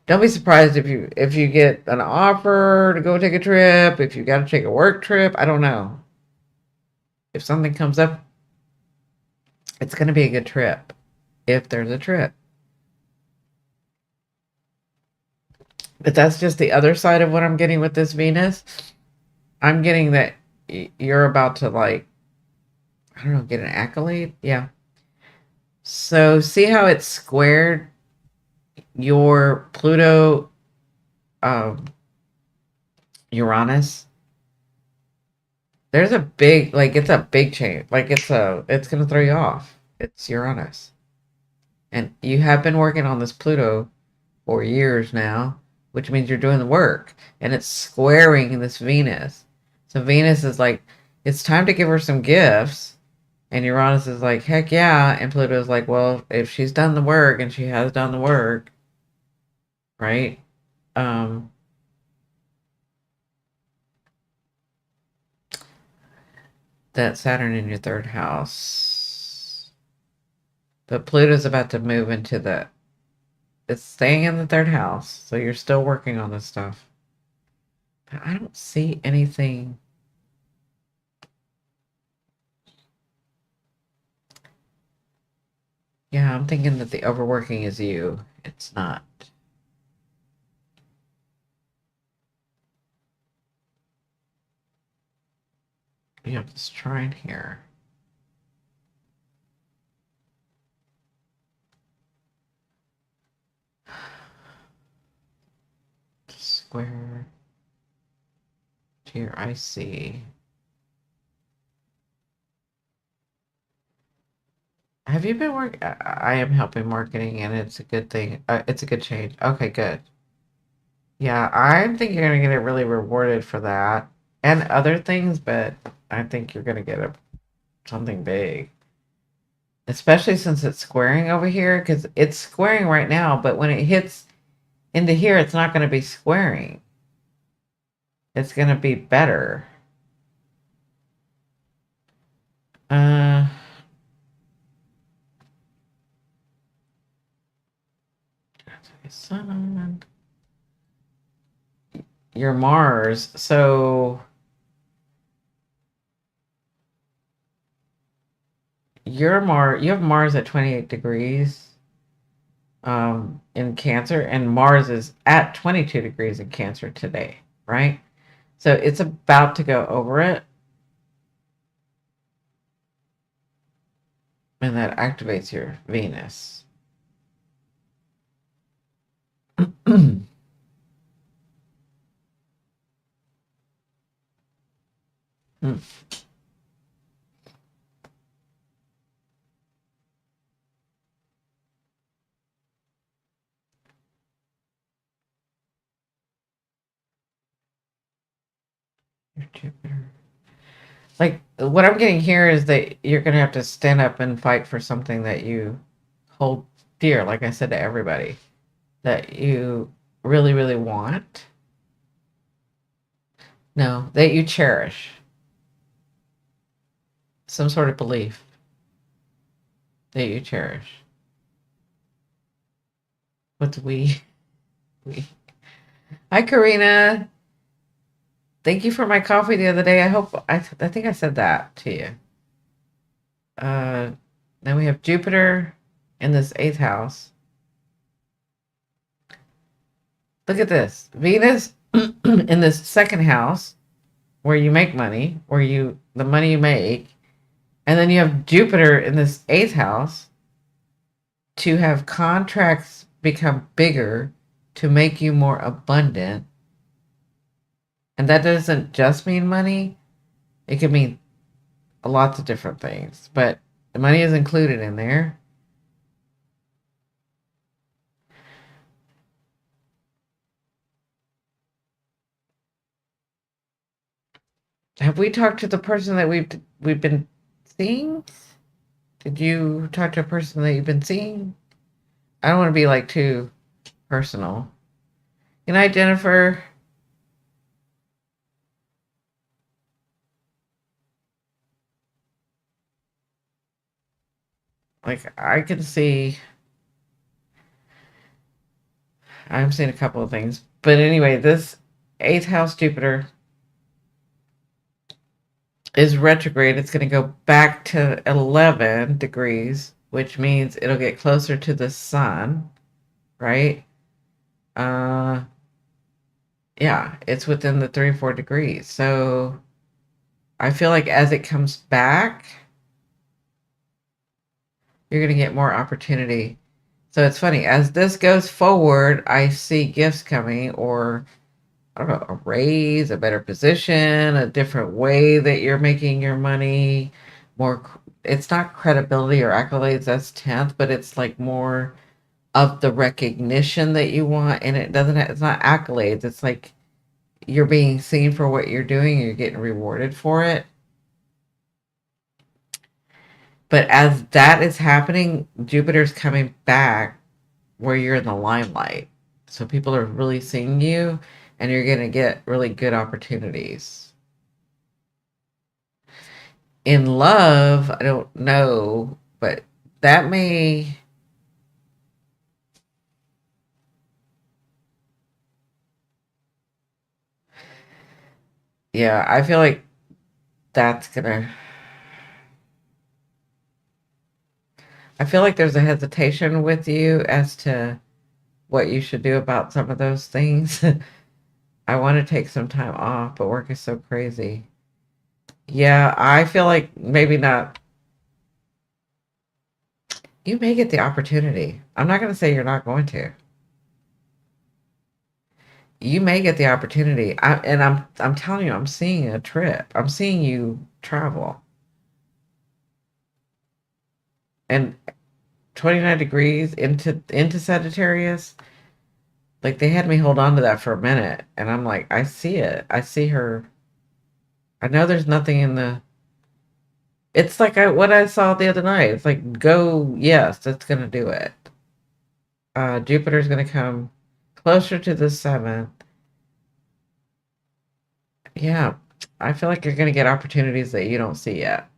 Don't be surprised if you get an offer to go take a trip, if you got to take a work trip. I don't know. If something comes up, it's going to be a good trip. If there's a trip. But that's just the other side of what I'm getting with this Venus. I'm getting that you're about to, like, I don't know, get an accolade. Yeah. So see how it's squared your Pluto, um, Uranus? There's a big, like, it's a big change. Like, it's going to throw you off. It's Uranus. And you have been working on this Pluto for years now, which means you're doing the work. And it's squaring this Venus. So Venus is like, it's time to give her some gifts. And Uranus is like, heck yeah. And Pluto is like, well, if she's done the work, and she has done the work, right? Um, that Saturn in your third house. But Pluto's about to move into it's staying in the third house. So you're still working on this stuff. But I don't see anything. Yeah, I'm thinking that the overworking is you. It's not. You have this trine here. Square to your IC. Have you been working? I am helping marketing, and it's a good thing. It's a good change. Okay, good. Yeah, I think you're gonna get it really rewarded for that and other things, but I think you're gonna get something big, especially since it's squaring over here, because it's squaring right now, but when it hits into here, it's not going to be squaring. It's going to be better. Uh, Sun, your Mars. So your Mars, you have Mars at 28 degrees in Cancer, and Mars is at 22 degrees in Cancer today, right? So it's about to go over it, and that activates your Venus. Hmm. Your Jupiter. Like, what I'm getting here is that you're going to have to stand up and fight for something that you hold dear, like I said to everybody, that you really, really want. No, that you cherish. Some sort of belief that you cherish. What's we? We. Hi, Karina. Thank you for my coffee the other day. I think I said that to you. Uh, then we have Jupiter in this eighth house. Look at this. Venus in this second house where you make money, the money you make, and then you have Jupiter in this eighth house to have contracts become bigger to make you more abundant. And that doesn't just mean money. It could mean lots of different things, but the money is included in there. Have we talked to the person that we've been seeing? Did you talk to a person that you've been seeing? I don't want to be like too personal. Good night, Jennifer. Like I can see, I'm seeing a couple of things. But anyway, this eighth house Jupiter is retrograde. It's going to go back to 11 degrees, which means it'll get closer to the sun, right? Uh, yeah, it's within the 3 or 4 degrees. So I feel like as it comes back, you're going to get more opportunity. So it's funny, as this goes forward, I see gifts coming, or I don't know, a raise, a better position, a different way that you're making your money, more. It's not credibility or accolades, that's 10th, but it's like more of the recognition that you want. And it doesn't, it's not accolades. It's like you're being seen for what you're doing, you're getting rewarded for it. But as that is happening, Jupiter's coming back where you're in the limelight. So people are really seeing you and you're going to get really good opportunities. In love, I don't know, but that may, yeah, I feel like that's gonna, I feel like there's a hesitation with you as to what you should do about some of those things. I want to take some time off, but work is so crazy. Yeah, I feel like maybe not. You may get the opportunity. I'm not going to say you're not going to. You may get the opportunity. I'm telling you, I'm seeing a trip. I'm seeing you travel. And 29 degrees into Sagittarius, like they had me hold on to that for a minute, and I'm like, I see it. I see her. I know there's nothing in the. It's like what I saw the other night. It's like, go, yes, that's gonna do it. Jupiter's gonna come closer to the seventh. Yeah, I feel like you're gonna get opportunities that you don't see yet,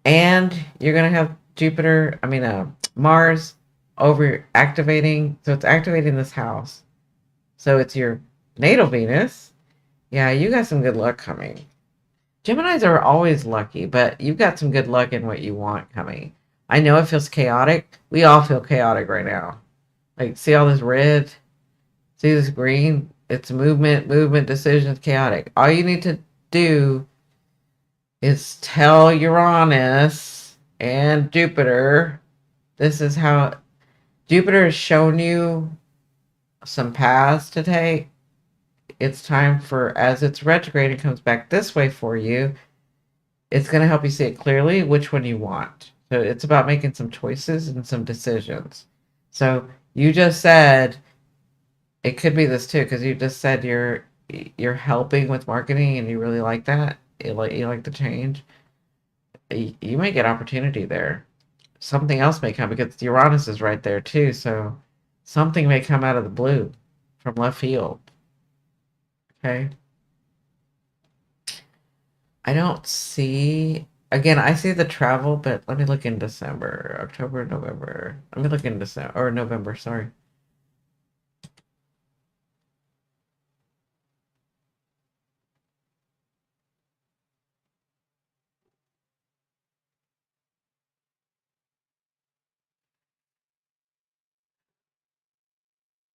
and you're gonna have Jupiter. I mean, Mars over activating. So it's activating this house. So it's your natal Venus. Yeah, you got some good luck coming. Geminis are always lucky, but you've got some good luck in what you want coming. I know it feels chaotic. We all feel chaotic right now. Like, see all this red? See this green? It's movement, movement, decisions, chaotic. All you need to do is tell Uranus and Jupiter this is how Jupiter has shown you some paths to take. It's time for, as it's retrograde and comes back this way for you, it's going to help you see it clearly which one you want. So it's about making some choices and some decisions. So you just said it could be this too, because you just said you're helping with marketing and you really like that. You like the change. You may get opportunity there. Something else may come because Uranus is right there too. So something may come out of the blue from left field. Okay. I don't see. Again, I see the travel, but let me look in December, October, November. Let me look in December or November. Sorry.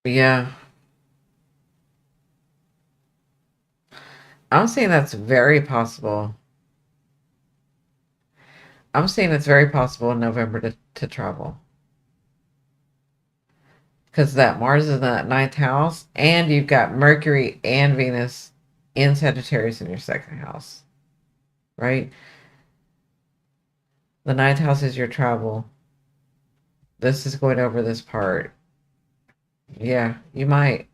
Yeah, I'm saying that's very possible. I'm saying it's very possible in November to travel because that Mars is in that ninth house, and you've got Mercury and Venus in Sagittarius in your second house, right? The ninth house is your travel. This is going over this part. Yeah, you might.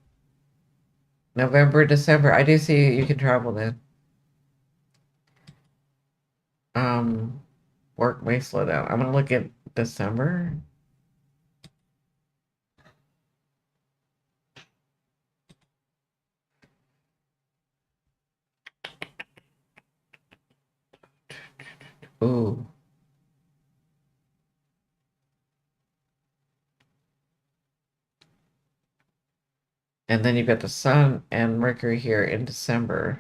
November, December. I do see you can travel then. Um, Work may slow down. I'm gonna look at December. Ooh. And then you've got the Sun and Mercury here in December.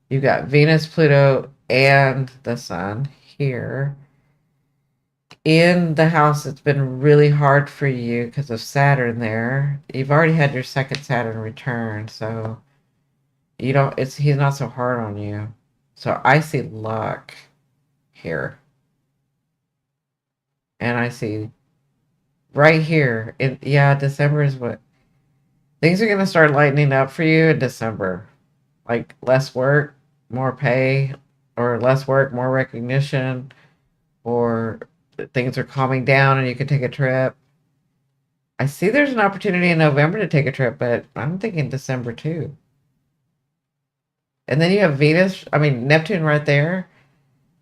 You've got Venus, Pluto, and the Sun here in the house. It's been really hard for you because of Saturn there. You've already had your second Saturn return, so you don't, it's, he's not so hard on you. So I see luck here. And I see right here, yeah, December is what things are going to start lightening up for you in December. Like less work, more pay, or less work, more recognition, or things are calming down and you can take a trip. I see there's an opportunity in November to take a trip, but I'm thinking December too. And then you have Venus, I mean, Neptune right there.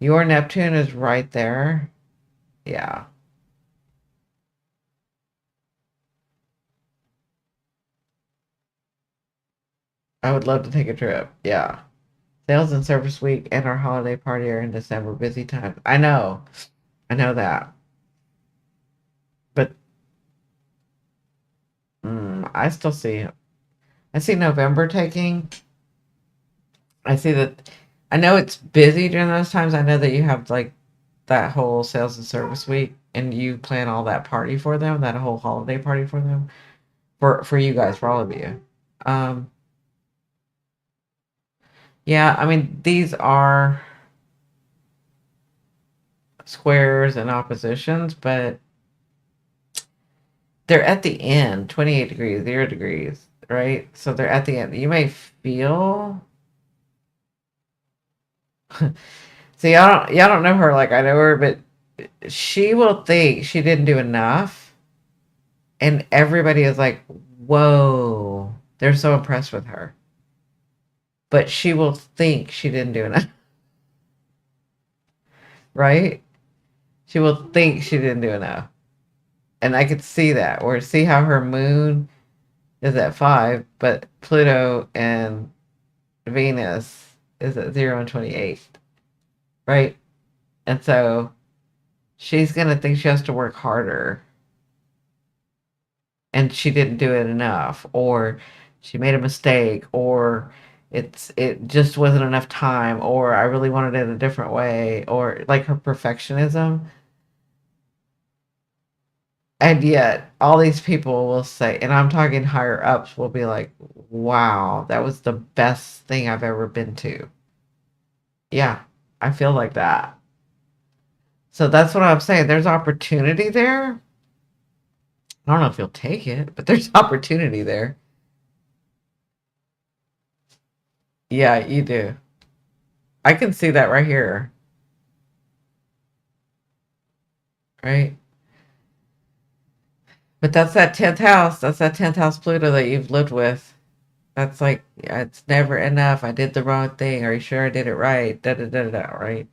Your Neptune is right there. Yeah. I would love to take a trip. Yeah. Sales and Service Week and our holiday party are in December. Busy times. I know. I know that. But I still see it. I see November taking. I see that. I know it's busy during those times. I know that you have like that whole Sales and Service Week and you plan all that party for them, that whole holiday party for them, for you guys, for all of you. Um, yeah, I mean, these are squares and oppositions, but they're at the end, 28 degrees, 0 degrees, right? So they're at the end. You may feel. See, y'all don't know her like I know her, but she will think she didn't do enough, and everybody is like, "Whoa!" They're so impressed with her, but she will think she didn't do enough, right? She will think she didn't do enough, and I could see that. Or see how her moon is at 5, but Pluto and Venus is at 0 and 28, right? And so she's gonna think she has to work harder and she didn't do it enough, or she made a mistake, or it just wasn't enough time, or I really wanted it a different way, or like her perfectionism. And yet all these people will say, and I'm talking higher ups, will be like, wow, that was the best thing I've ever been to. Yeah, I feel like that. So that's what I'm saying. There's opportunity there. I don't know if you'll take it, but there's opportunity there. Yeah, you do. I can see that right here, right? But that's that 10th house. That's that 10th house Pluto that you've lived with. That's like, yeah, it's never enough. I did the wrong thing. Are you sure I did it right? Da da da da, right?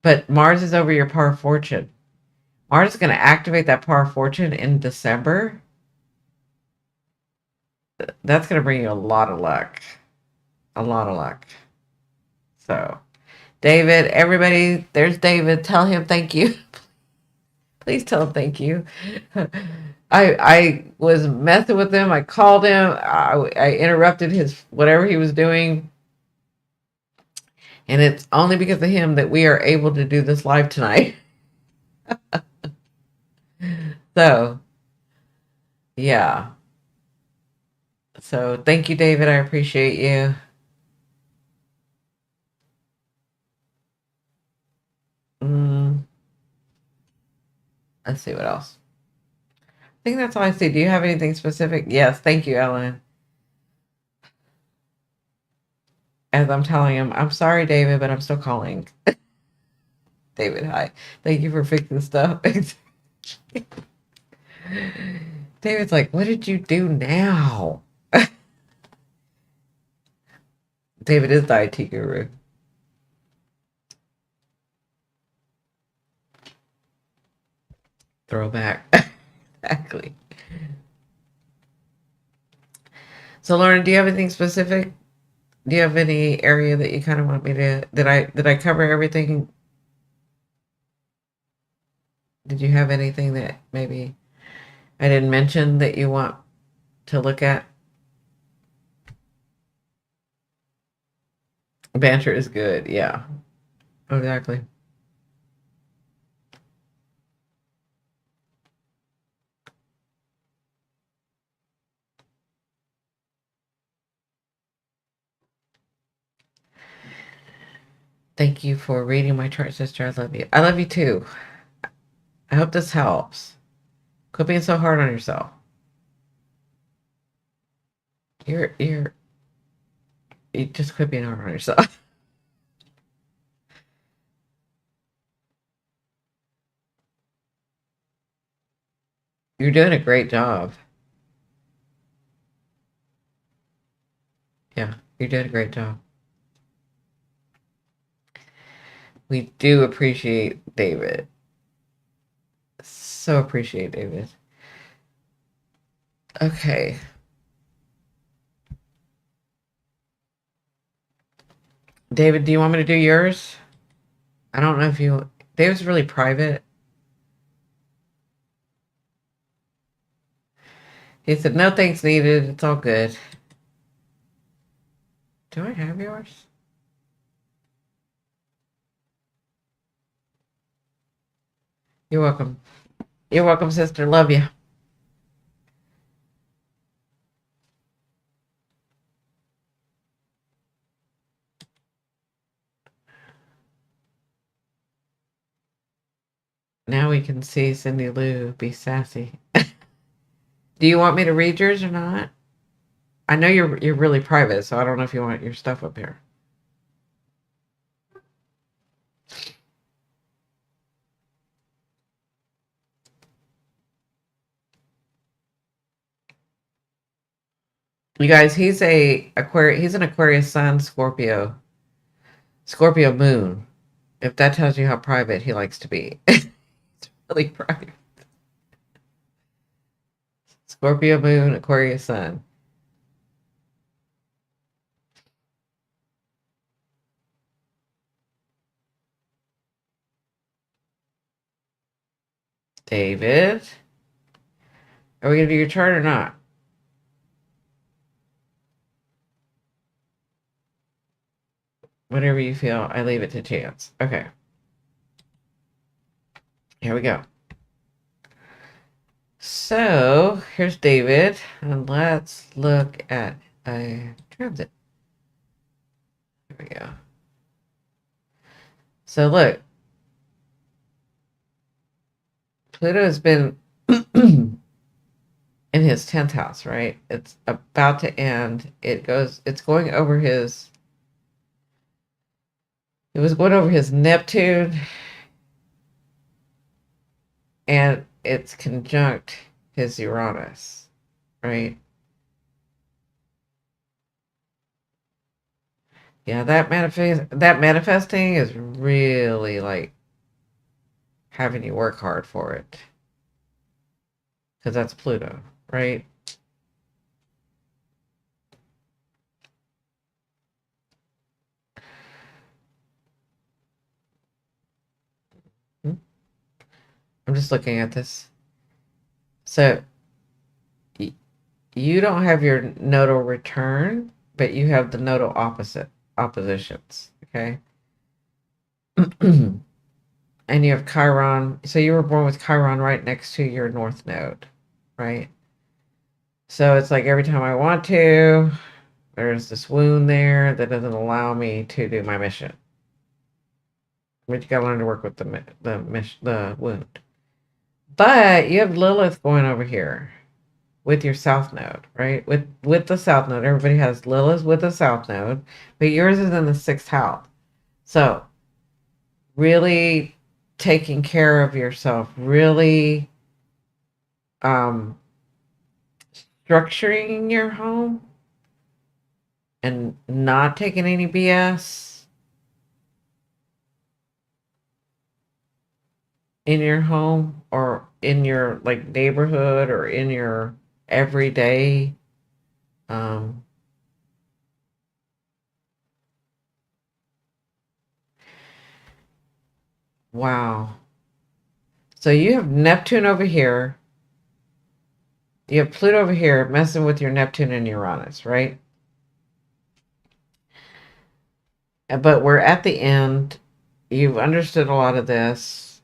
But Mars is over your power of fortune. Mars is going to activate that power of fortune in December. That's going to bring you a lot of luck. A lot of luck. So, David, everybody, there's David. Tell him thank you. Please tell him thank you. I was messing with him. I called him. I interrupted his whatever he was doing, and it's only because of him that we are able to do this live tonight. So yeah. So thank you, David. I appreciate you. Mm, let's see what else. I think that's all I see. Do you have anything specific? Yes. Thank you, Ellen. As I'm telling him, I'm sorry, David, but I'm still calling. David, hi. Thank you for fixing stuff. David's like, what did you do now? David is the IT guru. Throwback. Exactly. So, Lauren, do you have anything specific? Do you have any area that you kind of want me to? Did I cover everything? Did you have anything that maybe I didn't mention that you want to look at. Banter is good. Yeah, exactly. Thank you for reading my chart, sister. I love you. I love you too. I hope this helps. Quit being so hard on yourself. You're you just quit being hard on yourself. You're doing a great job. Yeah, you're doing a great job. We do appreciate David. So appreciate David. Okay. David, do you want me to do yours? I don't know if you. David's really private. He said, no thanks needed. It's all good. Do I have yours? You're welcome. You're welcome, sister. Love you. Now we can see Cindy Lou be sassy. Do you want me to read yours or not? I know you're really private, so I don't know if you want your stuff up here. You guys, he's an Aquarius sun, Scorpio moon. If that tells you how private he likes to be. It's really private. Scorpio moon, Aquarius sun. David, are we gonna do your chart or not? Whatever you feel, I leave it to chance. Okay. Here we go. So here's David, and let's look at a transit. Here we go. So look, Pluto has been in his 10th house, right? It's about to end. It's going over it was going over his Neptune, and it's conjunct his Uranus, right? Yeah, that manifesting is really like having you work hard for it because that's Pluto, right? Hmm? I'm just looking at this. So you don't have your nodal return, but you have the nodal oppositions, okay? And you have Chiron. So you were born with Chiron right next to your north node, right? So it's like every time I want to, there's this wound there that doesn't allow me to do my mission. But you gotta learn to work with the wound. But you have Lilith going over here with your south node, right? With the south node, everybody has Lilith with the south node, but yours is in the sixth house. So really taking care of yourself, really um, structuring your home and not taking any BS in your home or in your like neighborhood or in your everyday. Um, wow. So you have Neptune over here, You have Pluto over here messing with your Neptune and Uranus, right? But we're at the end. You've understood a lot of this.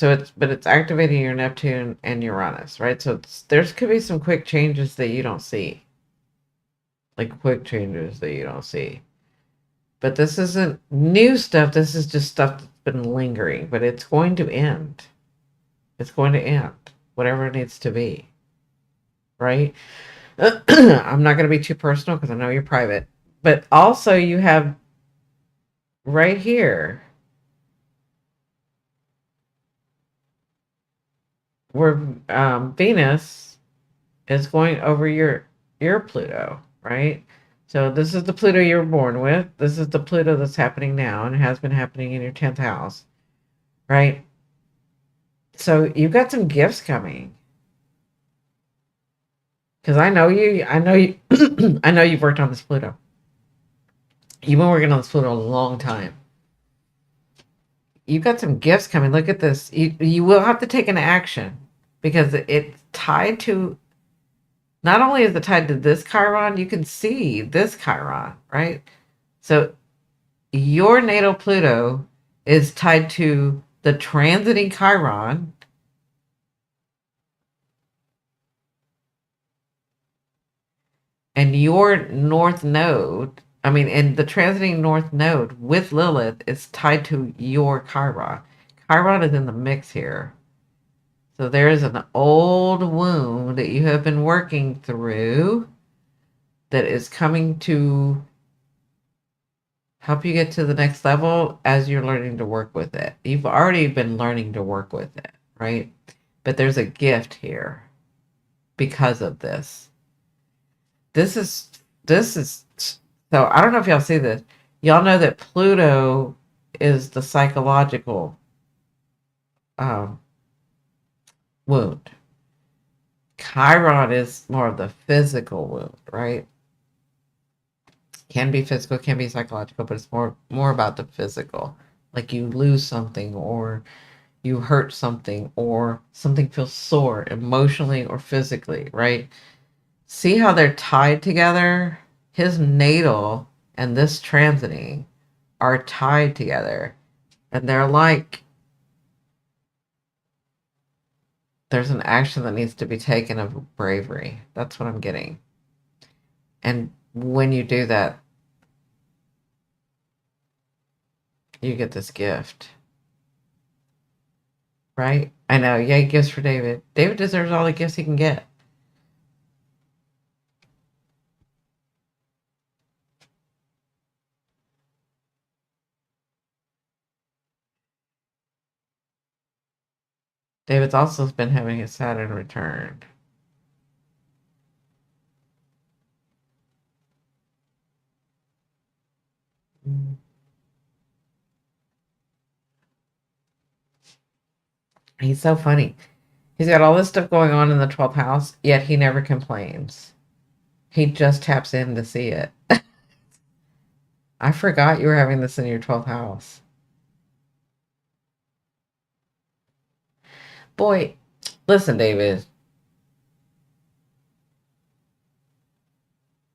But it's activating your Neptune and Uranus, right? So there's could be some quick changes that you don't see. Like quick changes that you don't see. But this isn't new stuff. This is just stuff that's been lingering, but it's going to end. It's going to end, whatever it needs to be, right? I'm not going to be too personal because I know you're private. But also, you have right here where Venus is going over your Pluto, right? So this is the Pluto you were born with. This is the Pluto that's happening now and has been happening in your 10th house, right? So you've got some gifts coming. Because I know you, I know you've worked on this Pluto. You've been working on this Pluto a long time. You've got some gifts coming. Look at this. You will have to take an action because it's tied to, not only is it tied to this Chiron, you can see this Chiron, right? So your natal Pluto is tied to the transiting Chiron. And your north node, and the transiting north node with Lilith is tied to your Chiron. Chiron is in the mix here. So there is an old wound that you have been working through that is coming to help you get to the next level as you're learning to work with it. You've already been learning to work with it, right? But there's a gift here because of this. This is so I don't know if y'all see this. Y'all know that Pluto is the psychological um, wound. Chiron is more of the physical wound, right? Can be physical, can be psychological, but it's more about the physical. Like you lose something or you hurt something or something feels sore emotionally or physically, right? See how they're tied together? His natal and this transiting are tied together. And they're like, there's an action that needs to be taken of bravery. That's what I'm getting. And when you do that, you get this gift. Right? I know. Yay, gifts for David. David deserves all the gifts he can get. David's also been having his Saturn return. He's so funny. He's got all this stuff going on in the 12th house, yet he never complains. He just taps in to see it. I forgot you were having this in your 12th house. Boy, listen, David.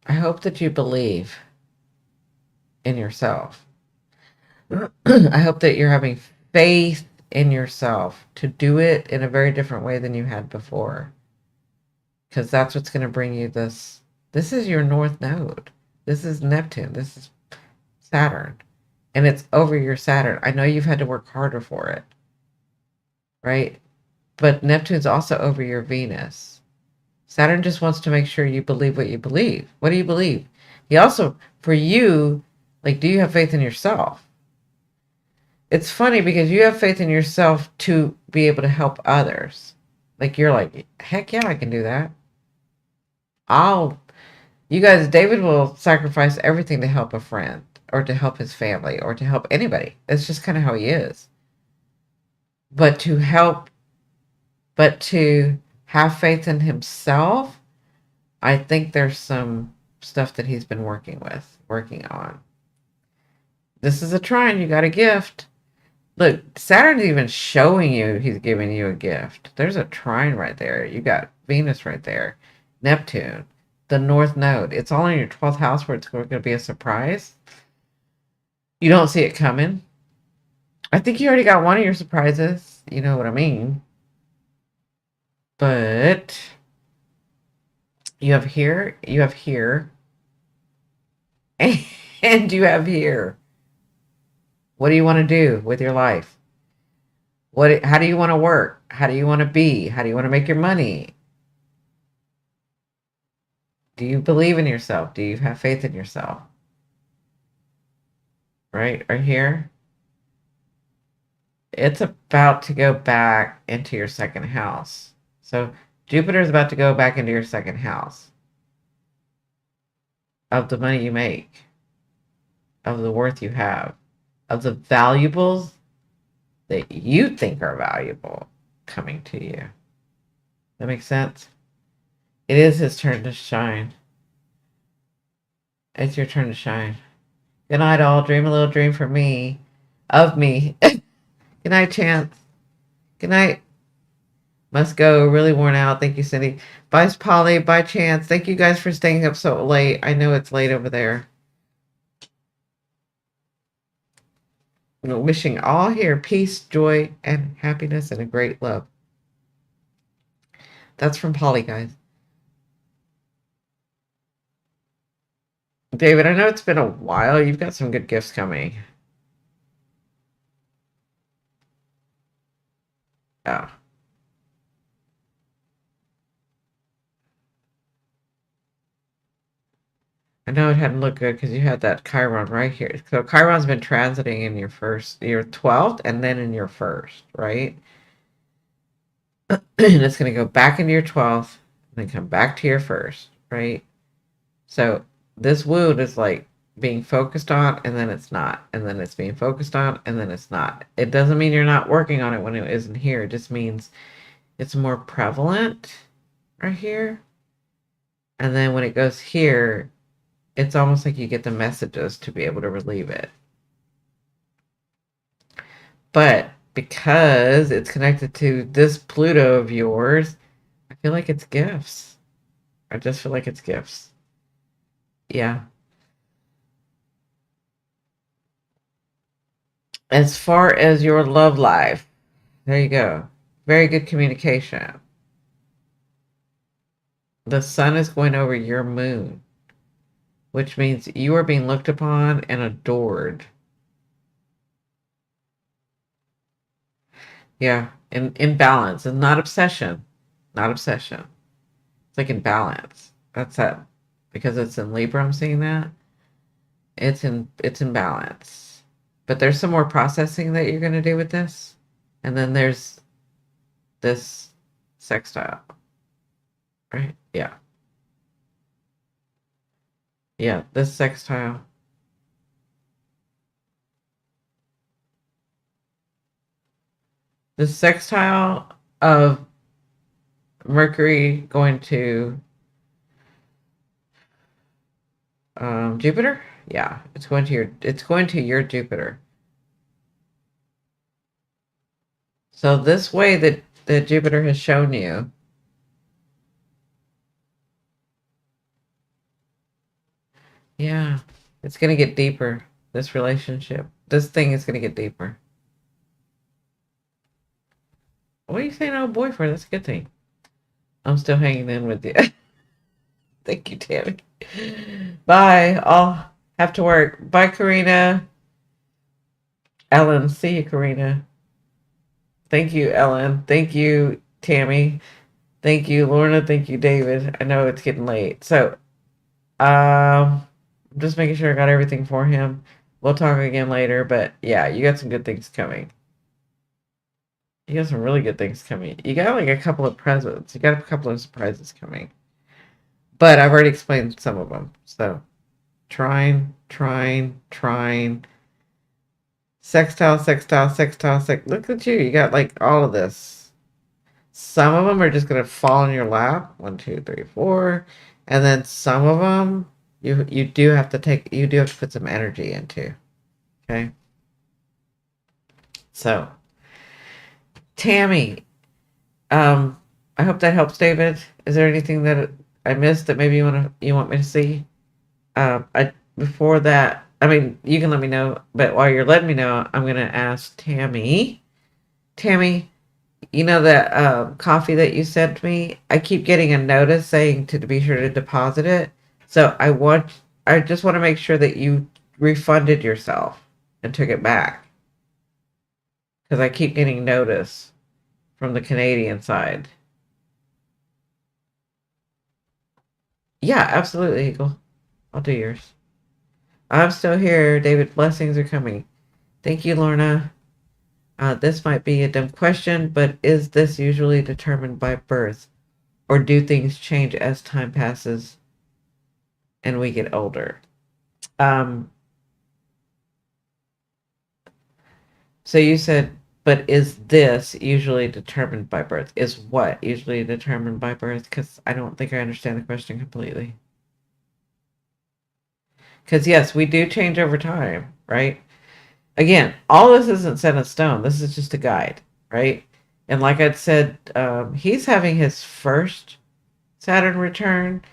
I hope that you believe in yourself. I hope that you're having faith in yourself to do it in a very different way than you had before. Because that's what's going to bring you this. This is your north node. This is Neptune. This is Saturn. And it's over your Saturn. I know you've had to work harder for it, right? But Neptune's also over your Venus. Saturn just wants to make sure you believe what you believe. What do you believe? He also, for you, like, do you have faith in yourself? It's funny because you have faith in yourself to be able to help others. Like, you're like, heck yeah, I can do that. You guys, David will sacrifice everything to help a friend or to help his family or to help anybody. It's just kind of how he is. But to help, but to have faith in himself, I think there's some stuff that he's been working on. This is a trine. You got a gift. Look, Saturn's even showing you he's giving you a gift. There's a trine right there. You got Venus right there, Neptune, the North Node. It's all in your 12th house where it's going to be a surprise. You don't see it coming. I think you already got one of your surprises. You know what I mean. But you have here, and you have here. What do you want to do with your life? How do you want to work? How do you want to be? How do you want to make your money? Do you believe in yourself? Do you have faith in yourself? Right here. It's about to go back into your second house. So Jupiter is about to go back into your second house of the money you make, of the worth you have, of the valuables that you think are valuable coming to you. That makes sense? It is his turn to shine. It's your turn to shine. Good night, all. Dream a little dream for me. Of me. Good night, Chance. Good night. Must go. Really worn out. Thank you, Cindy. Bye, Polly. Bye, Chance. Thank you guys for staying up so late. I know it's late over there. Wishing all here peace, joy, and happiness, and a great love. That's from Polly, guys. David, I know it's been a while. You've got some good gifts coming. Yeah. I know it hadn't looked good because you had that Chiron right here. So Chiron's been transiting in your 12th, and then in your first, right? And it's going to go back into your 12th, and then come back to your first, right? So this wound is like being focused on, and then it's not. And then it's being focused on, and then it's not. It doesn't mean you're not working on it when it isn't here. It just means it's more prevalent right here. And then when it goes here, it's almost like you get the messages to be able to relieve it. But because it's connected to this Pluto of yours, I feel like it's gifts. I just feel like it's gifts. Yeah. As far as your love life, there you go. Very good communication. The sun is going over your moon, which means you are being looked upon and adored. Yeah, in balance, and not obsession. Not obsession. It's like in balance. That's that. Because it's in Libra, I'm seeing that. It's in balance. But there's some more processing that you're gonna do with this. And then there's this sextile. Right? Yeah. Yeah, this sextile. The sextile of Mercury going to Jupiter. Yeah, it's going to your Jupiter. So this way that Jupiter has shown you, yeah, it's going to get deeper. This relationship, this thing is going to get deeper. What are you saying, oh boyfriend? That's a good thing. I'm still hanging in with you. Thank you, Tammy. Bye. I'll have to work. Bye, Karina. Ellen, see you, Karina. Thank you, Ellen. Thank you, Tammy. Thank you, Lorna. Thank you, David. I know it's getting late. So, I'm just making sure I got everything for him. We'll talk again later, but yeah, you got some good things coming. You got some really good things coming. You got like a couple of presents. You got a couple of surprises coming. But I've already explained some of them. So, trine, sextile, look at you. You got like all of this. Some of them are just going to fall in your lap. 1, 2, 3, 4. And then some of them you do have to put some energy into. Okay. So, Tammy, um, I hope that helps, David. Is there anything that I missed that maybe you want me to see? I before that, I mean, you can let me know, but while you're letting me know, I'm gonna ask Tammy. Tammy, you know that coffee that you sent me? I keep getting a notice saying to be sure to deposit it. So I just want to make sure that you refunded yourself and took it back because I keep getting notice from the Canadian side. Yeah, absolutely, Eagle. I'll do yours. I'm still here, David. Blessings are coming. Thank you, Lorna. This might be a dumb question, but is this usually determined by birth, or do things change as time passes and we get older? Um, so you said, but is this usually determined by birth? Is what usually determined by birth? Because I don't think I understand the question completely. Because yes, we do change over time, right? Again, all this isn't set in stone. This is just a guide, right? And like I said, he's having his first Saturn return.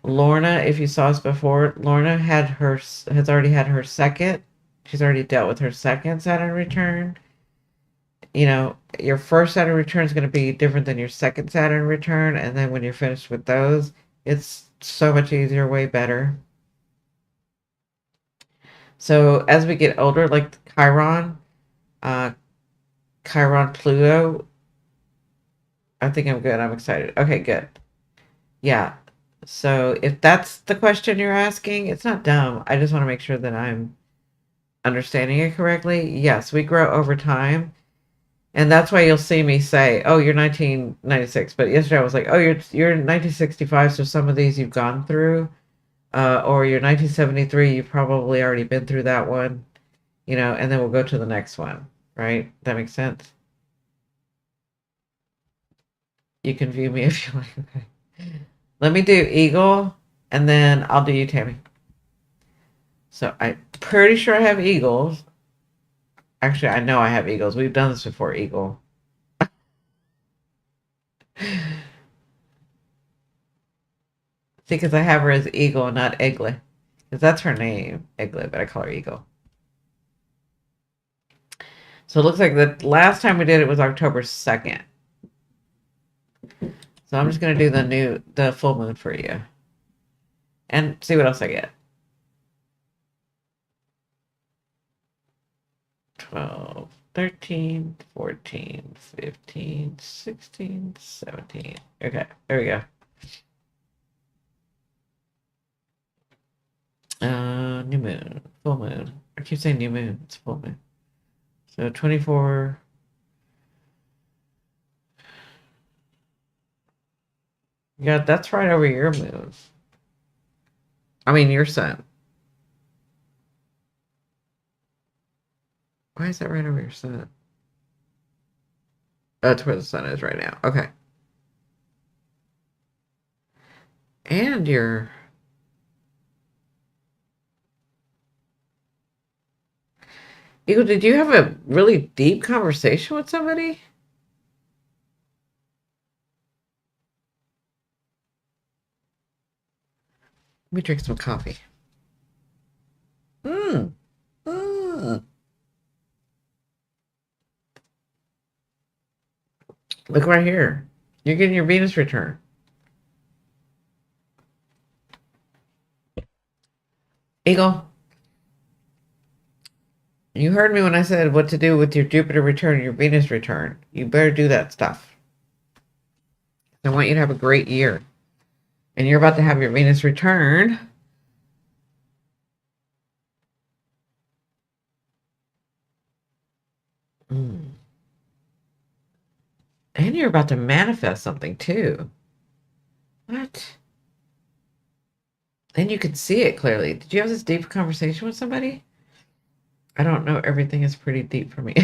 Lorna, if you saw us before, Lorna has already had her second. She's already dealt with her second Saturn return. You know, your first Saturn return is going to be different than your second Saturn return, and then when you're finished with those, it's so much easier, way better. So as we get older, like uh, Chiron Pluto, I think I'm good. I'm excited. Okay, good. Yeah. So if that's the question you're asking, it's not dumb. I just want to make sure that I'm understanding it correctly. Yes, we grow over time. And that's why you'll see me say, "Oh, you're 1996." But yesterday I was like, "Oh, you're 1965, so some of these you've gone through." Or you're 1973, you've probably already been through that one, and then we'll go to the next one, right? That makes sense. You can view me if you like. Okay. Let me do Eagle, and then I'll do you, Tammy. So I'm pretty sure I have Eagles. Actually, I know I have Eagles. We've done this before, Eagle. See, because I have her as Eagle, not Egle. Because that's her name, Egle, but I call her Eagle. So it looks like the last time we did it was October 2nd. So I'm just going to do the full moon for you. And see what else I get. 12, 13, 14, 15, 16, 17. Okay, there we go. New moon, full moon. I keep saying new moon, it's full moon. So 24. Yeah, that's right over your moon. I mean, your sun. Why is that right over your sun? That's where the sun is right now. Okay. And your... Eagle, did you have a really deep conversation with somebody? Let me drink some coffee. Mmm. Mmm. Look right here. You're getting your Venus return. Eagle, you heard me when I said what to do with your Jupiter return, your Venus return. You better do that stuff. I want you to have a great year. And you're about to have your Venus return. Mm. And you're about to manifest something too. What? And you could see it clearly. Did you have this deep conversation with somebody? I don't know. Everything is pretty deep for me.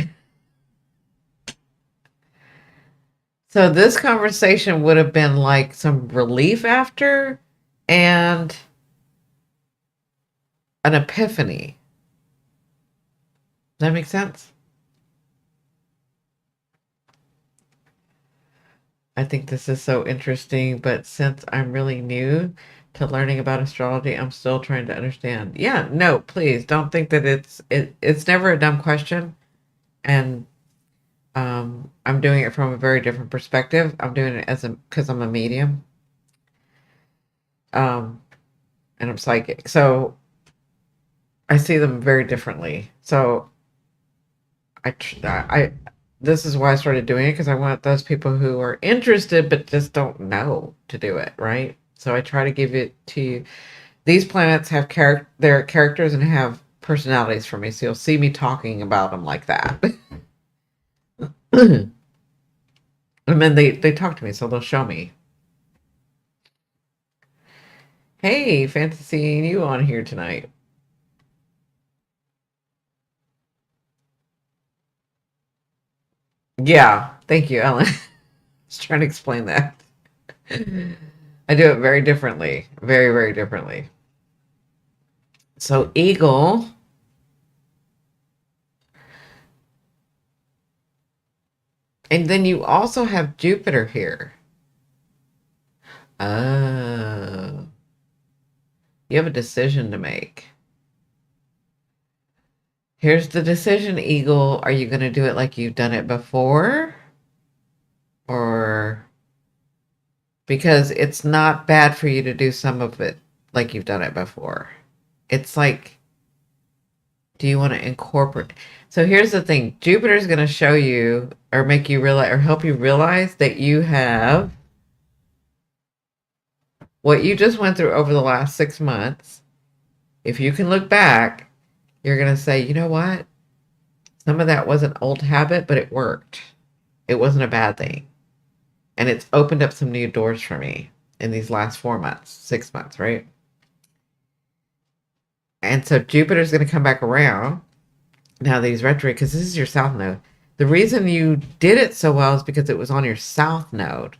So this conversation would have been like some relief after and an epiphany. Does that make sense? I think this is so interesting, but since I'm really new to learning about astrology, I'm still trying to understand. Yeah, no, please don't think that it's never a dumb question. And I'm doing it from a very different perspective. I'm doing it as a because I'm a medium, um, and I'm psychic. So I see them very differently. So I this is why I started doing it because I want those people who are interested but just don't know to do it, right? So I try to give it to you. These planets have their characters and have personalities for me, so you'll see me talking about them like that. And then they talk to me, so they'll show me. Hey, fancy seeing you on here tonight. Yeah, thank you, Ellen. I was trying to explain that. I do it very differently, very, very differently. So, eagle, and then you also have Jupiter here. Oh, you have a decision to make. Here's the decision, eagle. Are you going to do it like you've done it before? Or because it's not bad for you to do some of it like you've done it before. It's like, do you want to incorporate? So here's the thing, Jupiter is going to show you or make you realize or help you realize that you have what you just went through over the last 6 months. If you can look back, you're going to say, you know what? Some of that was an old habit, but it worked. It wasn't a bad thing. And it's opened up some new doors for me in these last 4 months, 6 months, right? And so Jupiter's going to come back around now that he's retrograde because this is your south node. The reason you did it so well is because it was on your south node,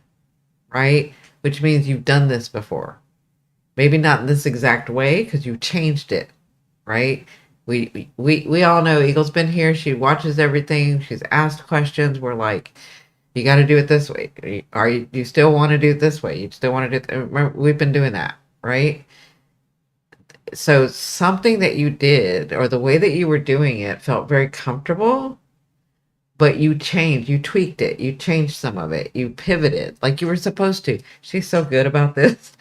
right? Which means you've done this before. Maybe not in this exact way because you changed it, right? We all know Eagle's been here. She watches everything. She's asked questions. We're like, you got to do it this way. Are you still want to do it this way? You still want to do it? Remember, we've been doing that, right? So something that you did or the way that you were doing it felt very comfortable, but you changed, you tweaked it, you changed some of it, you pivoted like you were supposed to. She's so good about this.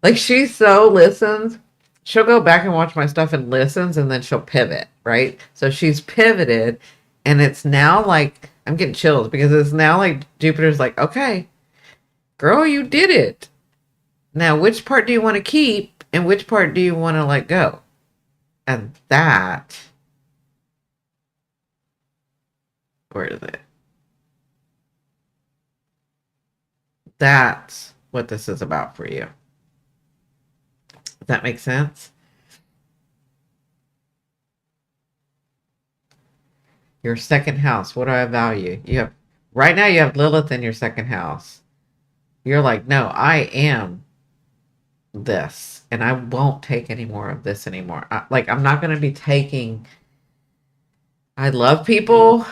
Like she so listens. She'll go back and watch my stuff and listens and then she'll pivot, right? So she's pivoted and it's now like I'm getting chills because it's now like Jupiter's like, okay, girl, you did it. Now, which part do you want to keep and which part do you want to let go? And that, where is it? That's what this is about for you. Does that make sense? Your second house. What do I value? You have right now you have Lilith in your second house. You're like, no, I am this, and I won't take any more of this anymore. I'm not going to be taking. I love people,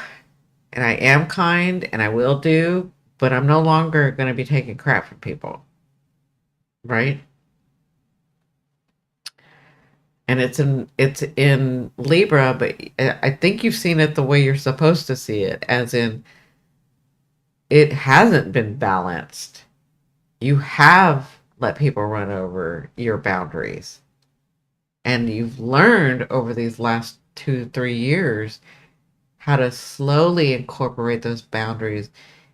and I am kind, and I will do, but I'm no longer going to be taking crap from people, right? And it's in Libra, but I think you've seen it the way you're supposed to see it, as in it hasn't been balanced. You have let people run over your boundaries. And you've learned over these last 2, 3 years how to slowly incorporate those boundaries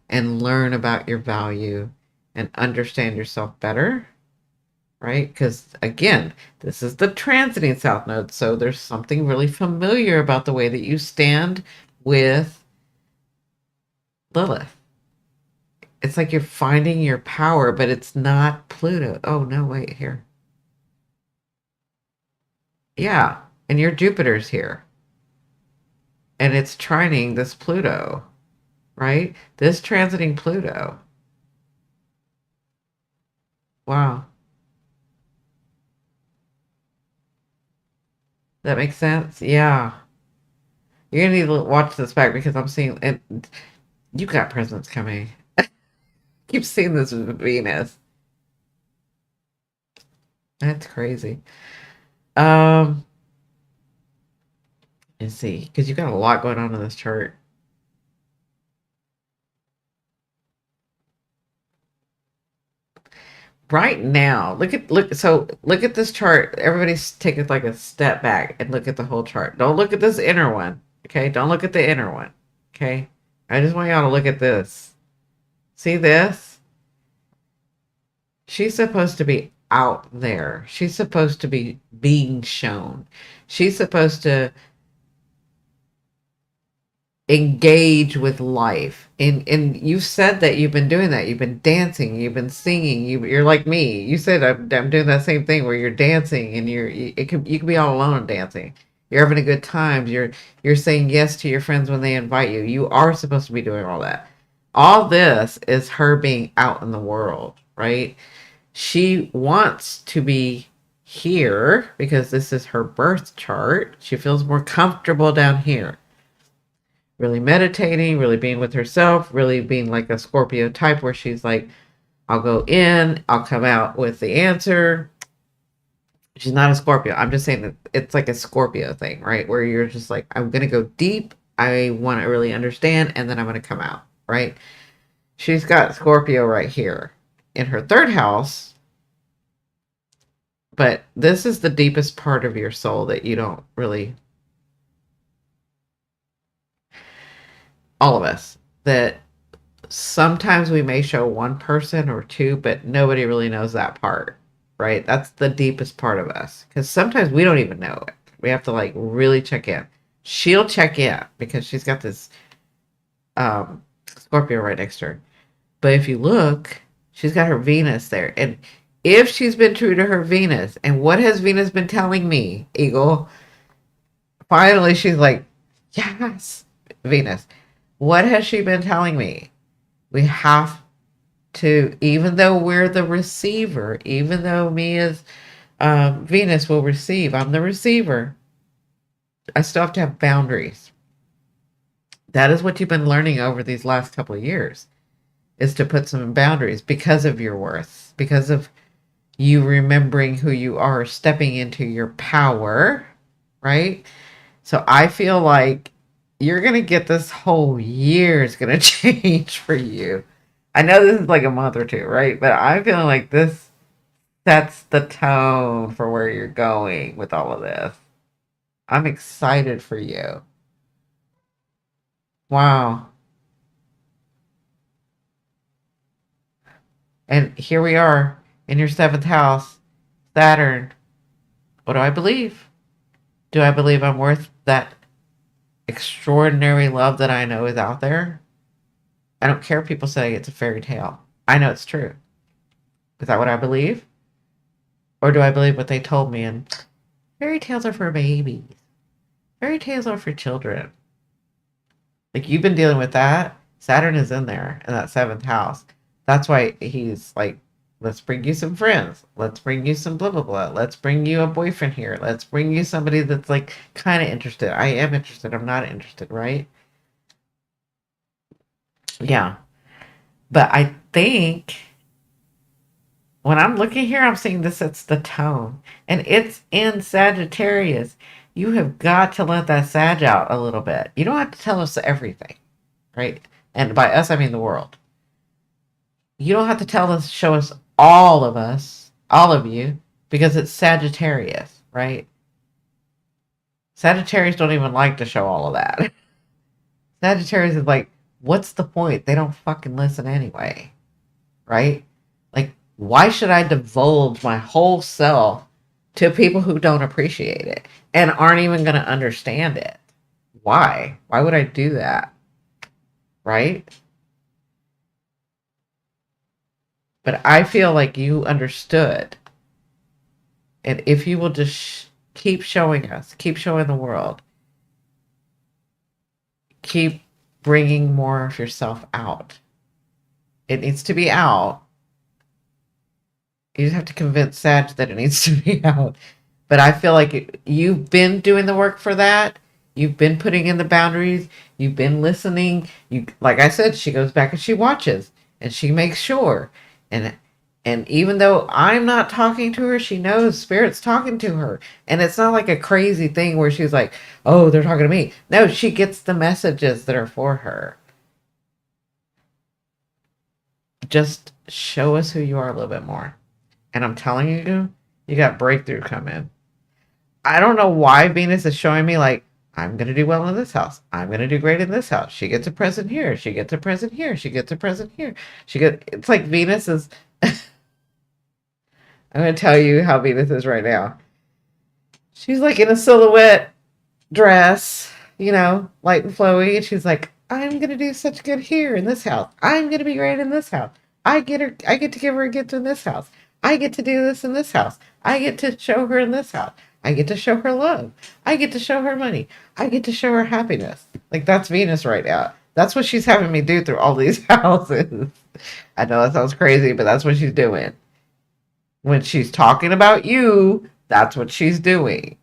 and learn about your value and understand yourself better, right? Because again, this is the transiting South Node. So there's something really familiar about the way that you stand with Lilith. It's like you're finding your power, but it's not Pluto. Oh, no, wait, here. Yeah, and your Jupiter's here. And it's trining this Pluto, right? This transiting Pluto. Wow. That makes sense? Yeah. You're gonna need to watch this back because I'm seeing and you got presents coming. Keep seeing this with Venus. That's crazy. Um, let's see, because you got a lot going on in this chart. Right now, look at this chart. Everybody's take it like a step back and look at the whole chart. Don't look at this inner one. Okay? Don't look at the inner one. Okay? I just want y'all to look at this. See this? She's supposed to be out there. She's supposed to be being shown. She's supposed to engage with life. And you said that you've been doing that. You've been dancing. You've been singing. You're like me. You said I'm doing that same thing where you're dancing and you can be all alone and dancing. You're having a good time. You're saying yes to your friends when they invite you. You are supposed to be doing all that. All this is her being out in the world, right? She wants to be here because this is her birth chart. She feels more comfortable down here. Really meditating, really being with herself, really being like a Scorpio type where she's like, I'll go in, I'll come out with the answer. She's not a Scorpio. I'm just saying that it's like a Scorpio thing, right? Where you're just like, I'm going to go deep. I want to really understand, and then I'm going to come out, right? She's got Scorpio right here in her third house. But this is the deepest part of your soul that you don't really, all of us, that sometimes we may show one person or two, but nobody really knows that part, right? That's the deepest part of us. Because sometimes we don't even know it. We have to like really check in. She'll check in because she's got this Scorpio right next to her. But if you look, she's got her Venus there. And if she's been true to her Venus, and what has Venus been telling me, Eagle? Finally, she's like, yes, Venus. What has she been telling me? We have to, even though we're the receiver, even though me as Venus will receive, I'm the receiver, I still have to have boundaries. That is what you've been learning over these last couple of years, is to put some boundaries because of your worth, because of you remembering who you are, stepping into your power, right? So I feel like you're going to get this whole year is going to change for you. I know this is like a month or two, right? But I'm feeling like this sets the tone for where you're going with all of this. I'm excited for you. Wow. And here we are in your seventh house, Saturn. What do I believe? Do I believe I'm worth that extraordinary love that I know is out there? I don't care if people say it's a fairy tale. I know it's true. Is that what I believe? Or do I believe what they told me? And fairy tales are for babies. Fairy tales are for children. Like you've been dealing with that. Saturn is in there in that seventh house. That's why he's like, let's bring you some friends. Let's bring you some blah, blah, blah. Let's bring you a boyfriend here. Let's bring you somebody that's like kind of interested. I am interested. I'm not interested, right? Yeah. But I think when I'm looking here, I'm seeing this sets the tone. And it's in Sagittarius. You have got to let that Sag out a little bit. You don't have to tell us everything, right? And by us, I mean the world. You don't have to tell us, show us, all of you, because it's Sagittarius, right? Sagittarius don't even like to show all of that. Sagittarius is like, what's the point? They don't fucking listen anyway, right? Like, why should I divulge my whole self to people who don't appreciate it and aren't even going to understand it? Why? Why would I do that? Right? But I feel like you understood. And if you will just keep showing us, keep showing the world, keep bringing more of yourself out. It needs to be out. You just have to convince Sag that it needs to be out. But I feel like you've been doing the work for that. You've been putting in the boundaries. You've been listening. You, like I said, she goes back and she watches. and she makes sure. And even though I'm not talking to her, she knows Spirit's talking to her. And it's not like a crazy thing where she's like, "Oh, they're talking to me." No, she gets the messages that are for her. Just show us who you are a little bit more. And I'm telling you, you got breakthrough coming. I don't know why Venus is showing me like, I'm going to do well in this house. I'm going to do great in this house. She gets a present here. She gets a present here. She gets a present here. It's like Venus is, I'm going to tell you how Venus is right now. She's like in a silhouette dress, light and flowy. And she's like, I'm going to do such good here in this house. I'm going to be great in this house. I get to give her a gift in this house. I get to do this in this house. I get to show her in this house. I get to show her love. I get to show her money. I get to show her happiness. Like that's Venus right now. That's what she's having me do through all these houses. I know that sounds crazy, but that's what she's doing. When she's talking about you, that's what she's doing.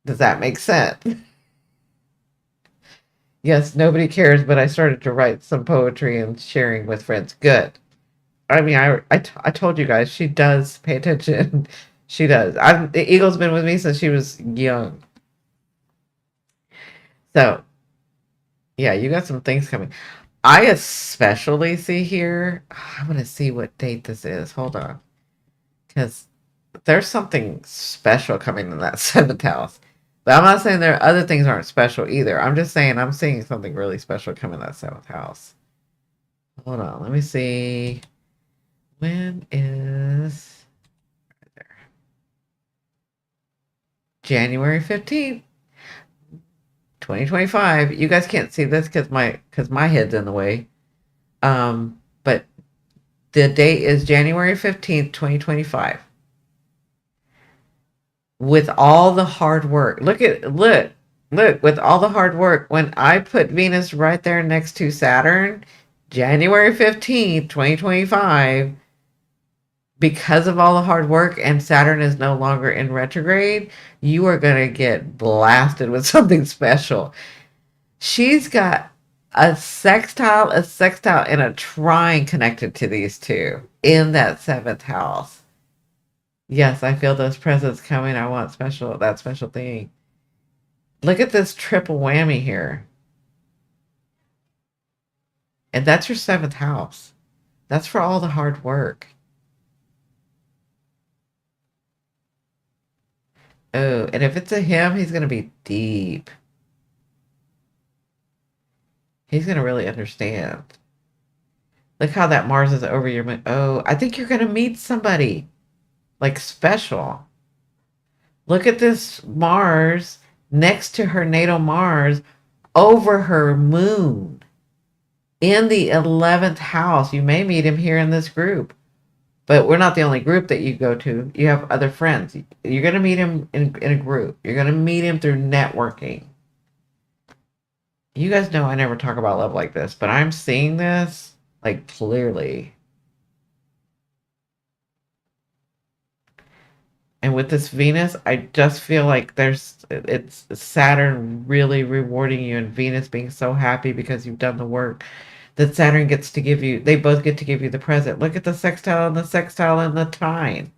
Does that make sense? Yes, nobody cares, but I started to write some poetry and sharing with friends. Good. I mean, I told you guys, she does pay attention. She does. The Eagle's been with me since she was young. So, yeah, you got some things coming. I especially see here, I'm going to see what date this is. Hold on. Because there's something special coming in that seventh house. But I'm not saying there are other things aren't special either. I'm just saying I'm seeing something really special come in that seventh house. Hold on. Let me see. When is January 15th, 2025. You guys can't see this because my head's in the way. But the date is January 15th, 2025. With all the hard work. Look, with all the hard work. When I put Venus right there next to Saturn, January 15th, 2025, because of all the hard work and Saturn is no longer in retrograde, you are going to get blasted with something special. She's got a sextile, and a trine connected to these two in that seventh house. Yes, I feel those presents coming. I want that special thing. Look at this triple whammy here. And that's your seventh house. That's for all the hard work. Oh, and if it's a him, he's going to be deep. He's going to really understand. Look how that Mars is over your moon. Oh, I think you're going to meet somebody like special. Look at this Mars next to her natal Mars over her moon in the 11th house. You may meet him here in this group, but we're not the only group that you go to. You have other friends. You're going to meet him in a group. You're going to meet him through networking. You guys know I never talk about love like this, but I'm seeing this like clearly. And with this Venus, I just feel like it's Saturn really rewarding you and Venus being so happy because you've done the work that Saturn gets to give you. They both get to give you the present. Look at the sextile and the trine,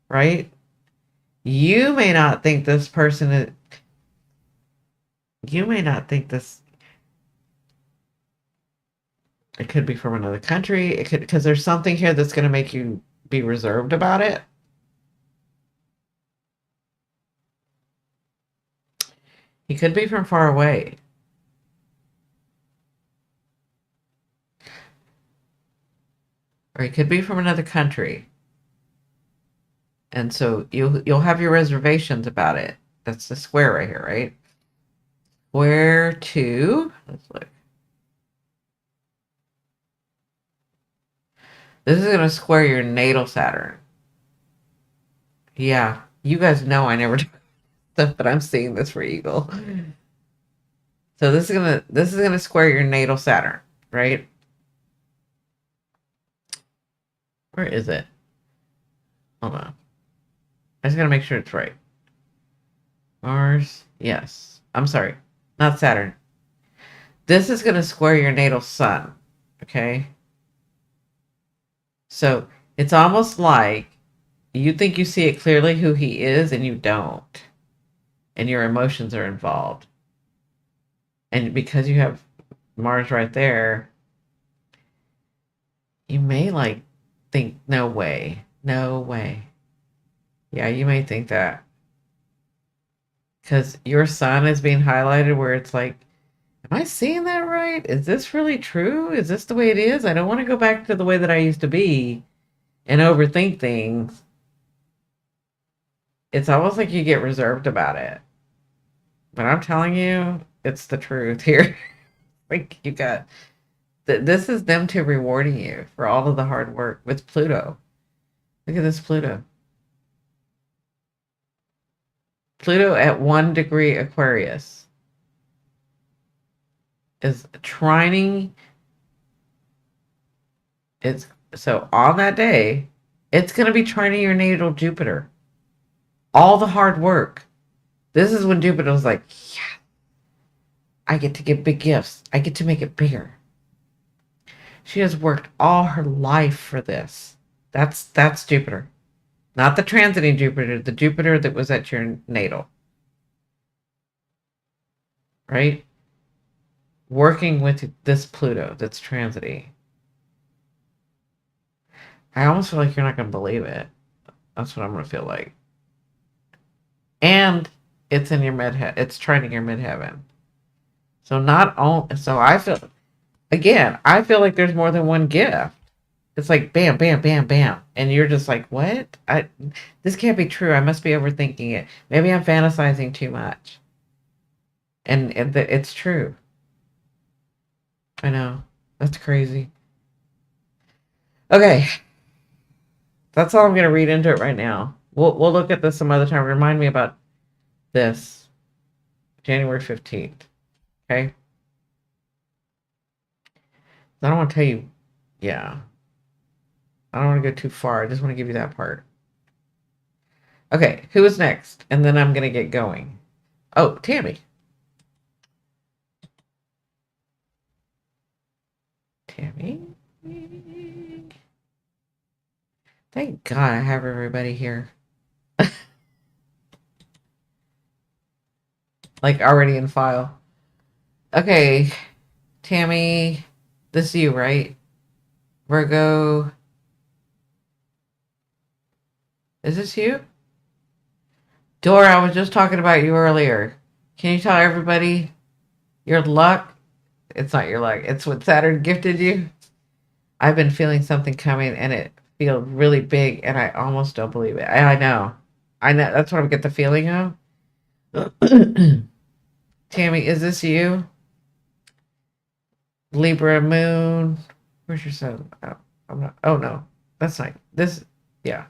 right? You may not think this person is, you may not think this, it could be from another country. It could, because there's something here that's going to make you be reserved about it. He could be from far away. Or he could be from another country. And so you'll have your reservations about it. That's the square right here, right? Square 2. Let's look. This is going to square your natal Saturn. Yeah, you guys know I never do stuff, but I'm seeing this for Eagle. So this is gonna square your natal Saturn, right? Where is it? Hold on. I just gotta make sure it's right. Mars, yes. I'm sorry, not Saturn. This is gonna square your natal Sun, okay? So it's almost like you think you see it clearly who he is and you don't. And your emotions are involved. And because you have Mars right there, you may like think, no way, no way. Yeah, you may think that. Because your sun is being highlighted where it's like, am I seeing that right? Is this really true? Is this the way it is? I don't want to go back to the way that I used to be and overthink things. It's almost like you get reserved about it. But I'm telling you, it's the truth here. Like you got this is them to rewarding you for all of the hard work with Pluto. Look at this Pluto. Pluto at 1 degree Aquarius is trining. It's so on that day, it's going to be trining your natal Jupiter. All the hard work. This is when Jupiter was like, yeah, I get to give big gifts. I get to make it bigger. She has worked all her life for this. That's Jupiter. Not the transiting Jupiter, the Jupiter that was at your natal. Right? Working with this Pluto that's transiting. I almost feel like you're not going to believe it. That's what I'm going to feel like. And it's in your it's trining your midheaven. So not only, so I feel, again, I feel like there's more than one gift. It's like bam, bam, bam, bam. And you're just like, what? This can't be true. I must be overthinking it. Maybe I'm fantasizing too much. And it's true. I know. That's crazy. Okay. That's all I'm going to read into it right now. We'll look at this some other time. Remind me about this. January 15th. Okay? I don't want to tell you. Yeah. I don't want to go too far. I just want to give you that part. Okay. Who is next? And then I'm going to get going. Oh, Tammy. Tammy. Thank God I have everybody here. Like already in file. Okay. Tammy. This is you, right? Virgo. Is this you? Dora, I was just talking about you earlier. Can you tell everybody your luck? It's not your luck. It's what Saturn gifted you. I've been feeling something coming and it feels really big and I almost don't believe it. I know. I know. That's what I get the feeling of. Tammy, is this you? Libra moon. Where's your sun? Oh, I'm not. Oh, no. That's not. This. Yeah.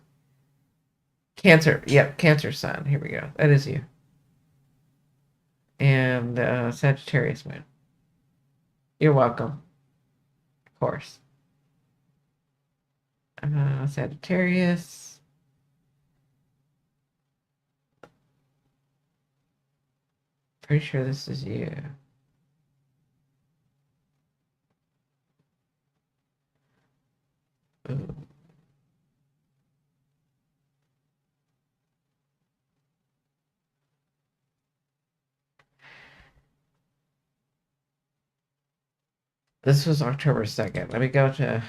Cancer. Yep. Cancer sun. Here we go. That is you. And Sagittarius moon. You're welcome. Of course. Sagittarius. Pretty sure this is you. Ooh. This was October 2nd. Let me go to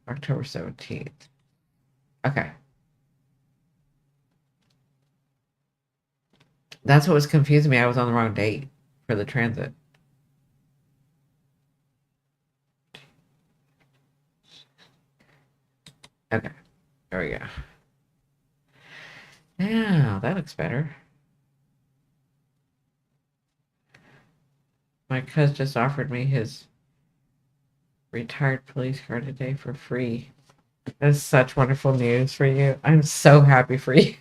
October 17th. Okay. That's what was confusing me. I was on the wrong date for the transit. Okay. There we go. Yeah, that looks better. My cousin just offered me his retired police car today for free. That's such wonderful news for you. I'm so happy for you.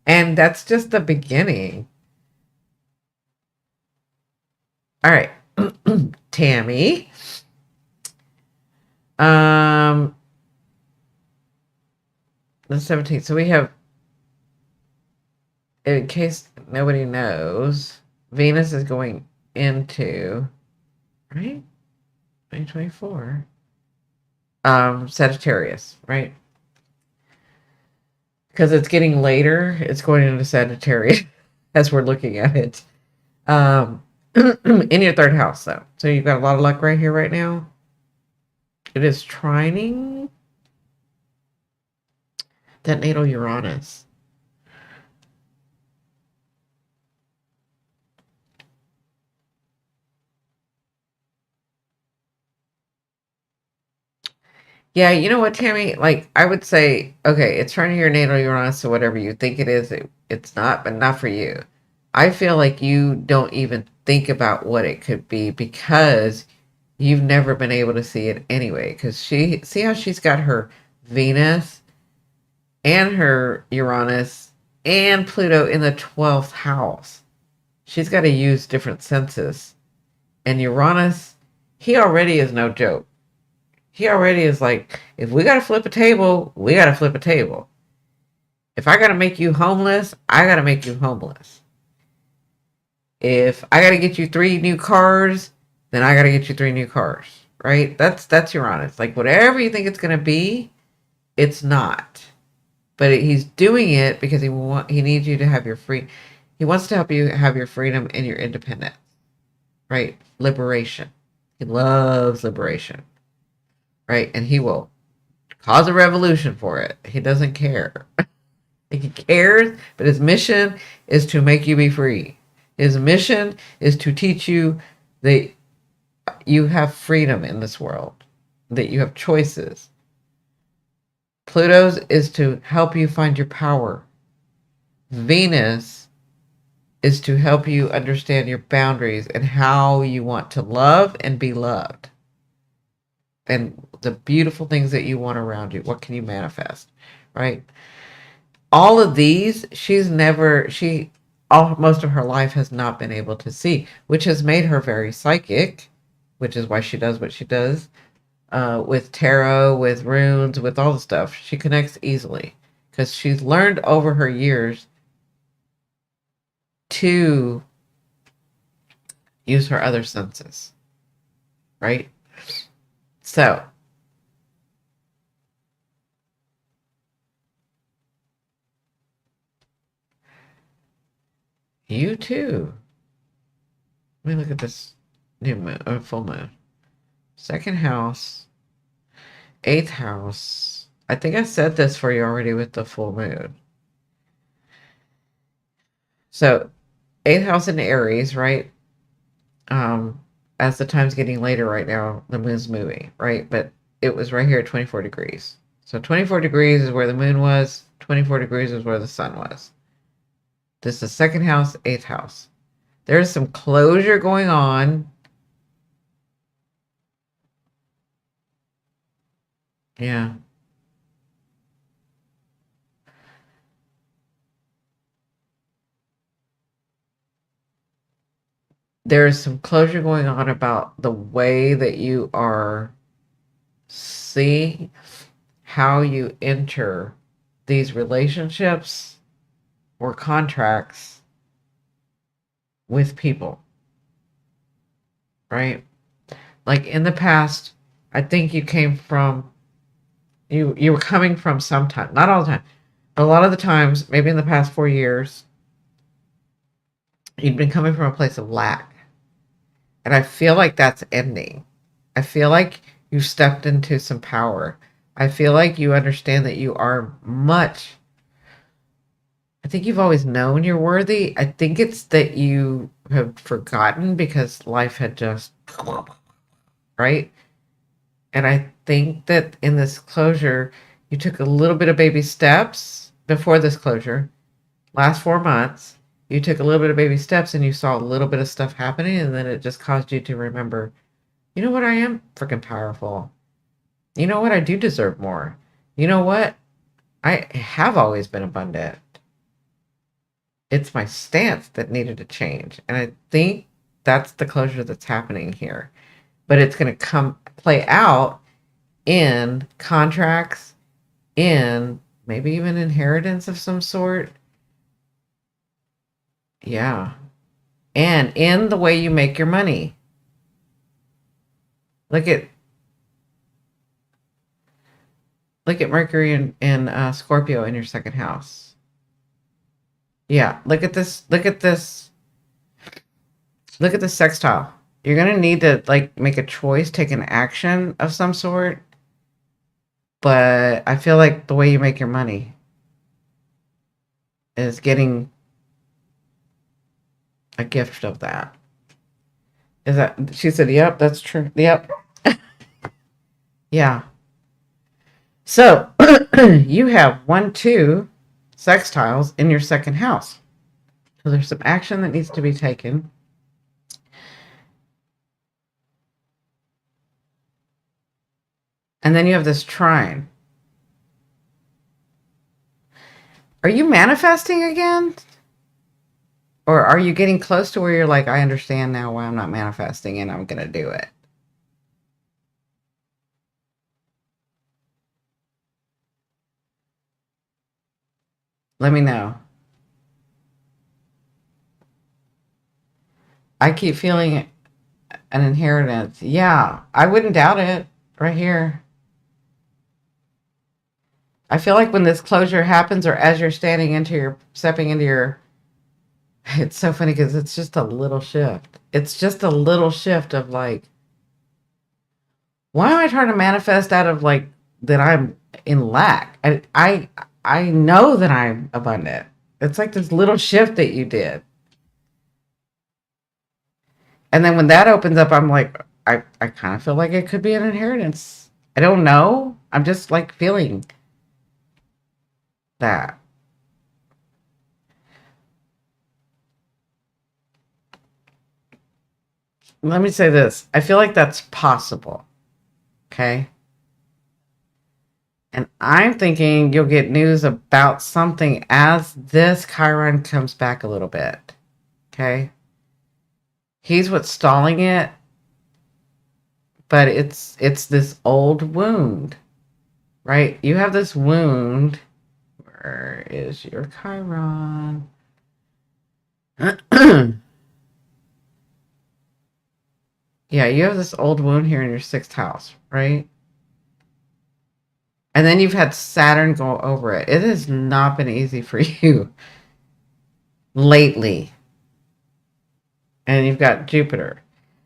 And that's just the beginning. All right. Tammy. The 17th. So we have, in case nobody knows, Venus is going into, right? 2024. Sagittarius, right? Because it's getting later, it's going into Sagittarius as we're looking at it. Um, in your third house, though. So you've got a lot of luck right here, right now. It is trining that natal Uranus. Yeah, you know what, Tammy? Like, I would say, okay, it's turning your natal Uranus to whatever you think it is. It's not, but not for you. I feel like you don't even think about what it could be because you've never been able to see it anyway. Because see how she's got her Venus and her Uranus and Pluto in the 12th house. She's got to use different senses. And Uranus, he already is no joke. He already is like, if we got to flip a table, we got to flip a table. If I got to make you homeless, I got to make you homeless. If I got to get you 3 new cars, then I got to get you 3 new cars, right? That's Uranus. Like whatever you think it's going to be, it's not. But he's doing it because he needs you to have your free. He wants to help you have your freedom and your independence, right? Liberation. He loves liberation, right? And he will cause a revolution for it. He doesn't care. He cares, but his mission is to make you be free. His mission is to teach you that you have freedom in this world, that you have choices. Pluto's is to help you find your power. Venus is to help you understand your boundaries and how you want to love and be loved. And the beautiful things that you want around you. What can you manifest, right? All of these, most of her life has not been able to see, which has made her very psychic, which is why she does what she does. With tarot, with runes, with all the stuff, she connects easily because she's learned over her years to use her other senses, right? So, you too. Let me look at this new moon or full moon. Second house, eighth house. I think I said this for you already with the full moon. So, eighth house in Aries, right? As the time's getting later right now, the moon's moving, right? But it was right here at 24 degrees. So 24 degrees is where the moon was, 24 degrees is where the sun was. This is second house, eighth house. There's some closure going on. Yeah. There's some closure going on about the way that you are seeing how you enter these relationships or contracts with people, right? Like in the past, I think you were coming from sometime, not all the time, but a lot of the times, maybe in the past 4 years, you'd been coming from a place of lack. And I feel like that's ending. I feel like you stepped into some power. I feel like you understand that you are much. I think you've always known you're worthy. I think it's that you have forgotten because life had just, right? And I think that in this closure, you took a little bit of baby steps before this closure. Last 4 months, you took a little bit of baby steps and you saw a little bit of stuff happening, and then it just caused you to remember, you know what? I am freaking powerful. You know what? I do deserve more. You know what? I have always been abundant. It's my stance that needed to change. And I think that's the closure that's happening here. But it's going to play out in contracts, in maybe even inheritance of some sort. Yeah. And in the way you make your money. Look at Look at Mercury in Scorpio in your second house. Yeah, look at this. Look at this. Look at the sextile. You're going to need to like make a choice, take an action of some sort. But I feel like the way you make your money is getting a gift of that. Is that, she said, yep, that's true. Yep. Yeah. So you have 1, 2 sextiles in your second house. So there's some action that needs to be taken. And then you have this trine. Are you manifesting again? Or are you getting close to where you're like, I understand now why I'm not manifesting and I'm going to do it? Let me know. I keep feeling an inheritance. Yeah, I wouldn't doubt it right here. I feel like when this closure happens or as you're stepping into your, it's so funny because it's just a little shift. It's just a little shift of like, why am I trying to manifest out of like that I'm in lack? I know that I'm abundant. It's like this little shift that you did. And then when that opens up, I'm like, I kind of feel like it could be an inheritance. I don't know. I'm just like feeling that. Let me say this. I feel like that's possible. Okay. And I'm thinking you'll get news about something as this Chiron comes back a little bit. Okay. He's what's stalling it, but it's this old wound, right? You have this wound. Where is your Chiron? Yeah, you have this old wound here in your sixth house, right? And then you've had Saturn go over it. It has not been easy for you lately. And you've got Jupiter.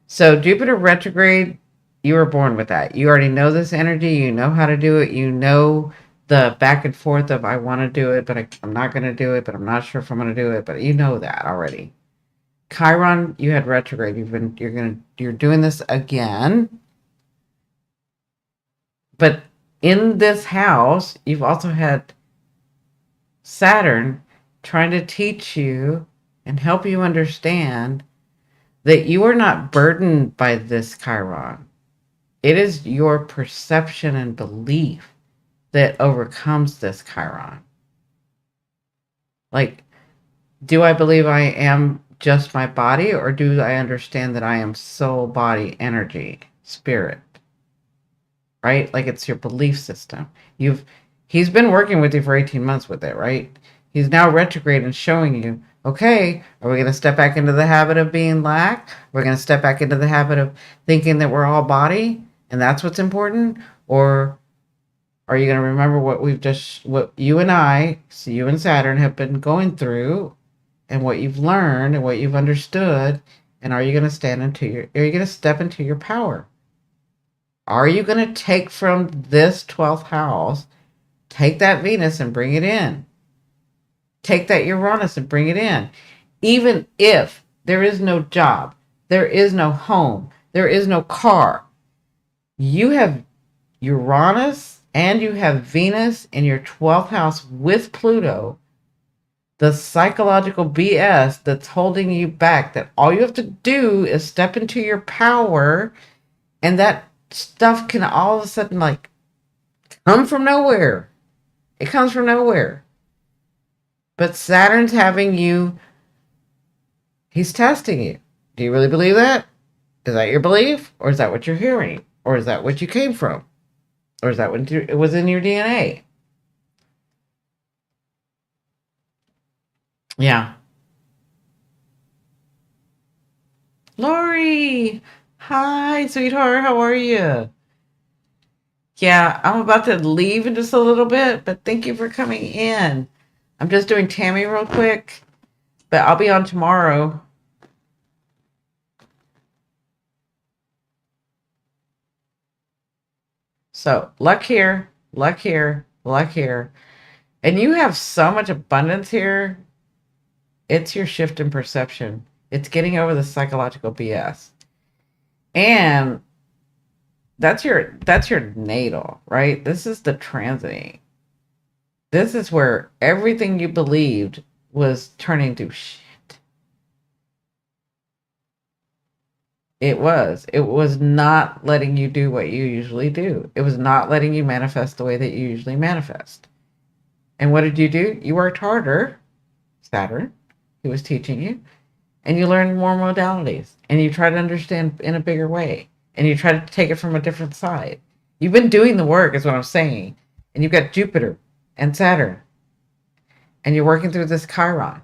So Jupiter retrograde, you were born with that. You already know this energy. You know how to do it. You know the back and forth of I want to do it, but I'm not going to do it, but I'm not sure if I'm going to do it. But you know that already. Chiron, you had retrograde. You're doing this again. But in this house, you've also had Saturn trying to teach you and help you understand that you are not burdened by this Chiron. It is your perception and belief that overcomes this Chiron. Like, do I believe I am just my body, or do I understand that I am soul, body, energy, spirit? Right? Like, it's your belief system. He's been working with you for 18 months with it, right? He's now retrograde and showing you, okay, are we going to step back into the habit of being lack? We're going to step back into the habit of thinking that we're all body and that's what's important? Or are you going to remember what you and I, so you and Saturn, have been going through and what you've learned and what you've understood? And are you going to are you going to step into your power? Are you going to take from this 12th house, take that Venus and bring it in? Take that Uranus and bring it in. Even if there is no job, there is no home, there is no car, you have Uranus and you have Venus in your 12th house with Pluto, the psychological BS that's holding you back, that all you have to do is step into your power, and that stuff can all of a sudden like come from nowhere. It comes from nowhere. But Saturn's having you, he's testing you. Do you really believe that? Is that your belief? Or is that what you're hearing? Or is that what you came from? Or is that what it was in your DNA? Yeah. Lori! Hi, sweetheart. How are you? Yeah, I'm about to leave in just a little bit, but thank you for coming in. I'm just doing Tammy real quick, but I'll be on tomorrow. So, luck here, luck here, luck here. And you have so much abundance here. It's your shift in perception. It's getting over the psychological BS. And that's your natal, right? This is the transiting. This is where everything you believed was turning to shit. It was. It was not letting you do what you usually do. It was not letting you manifest the way that you usually manifest. And what did you do? You worked harder, Saturn, who was teaching you, and you learned more modalities, and you try to understand in a bigger way, and you try to take it from a different side. You've been doing the work, is what I'm saying. And you've got Jupiter and Saturn, and you're working through this Chiron.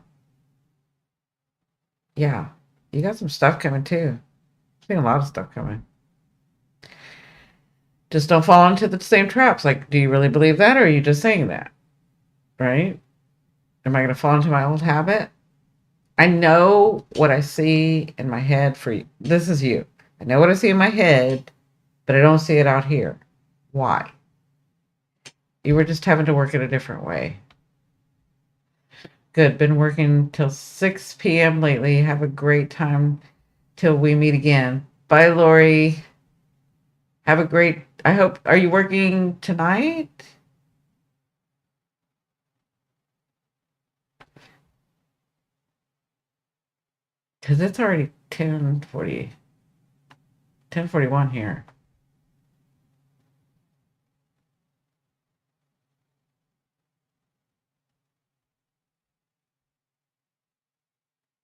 Yeah, you got some stuff coming too. I think a lot of stuff coming. Just don't fall into the same traps. Like, do you really believe that, or are you just saying that? Right? Am I going to fall into my old habit? I know what I see in my head for you. This is you. I know what I see in my head, but I don't see it out here. Why? You were just having to work it a different way. Good. Been working till 6 p.m. lately. Have a great time till we meet again. Bye, Lori. Have a great, I hope, are you working tonight? Because it's already 10:41 here.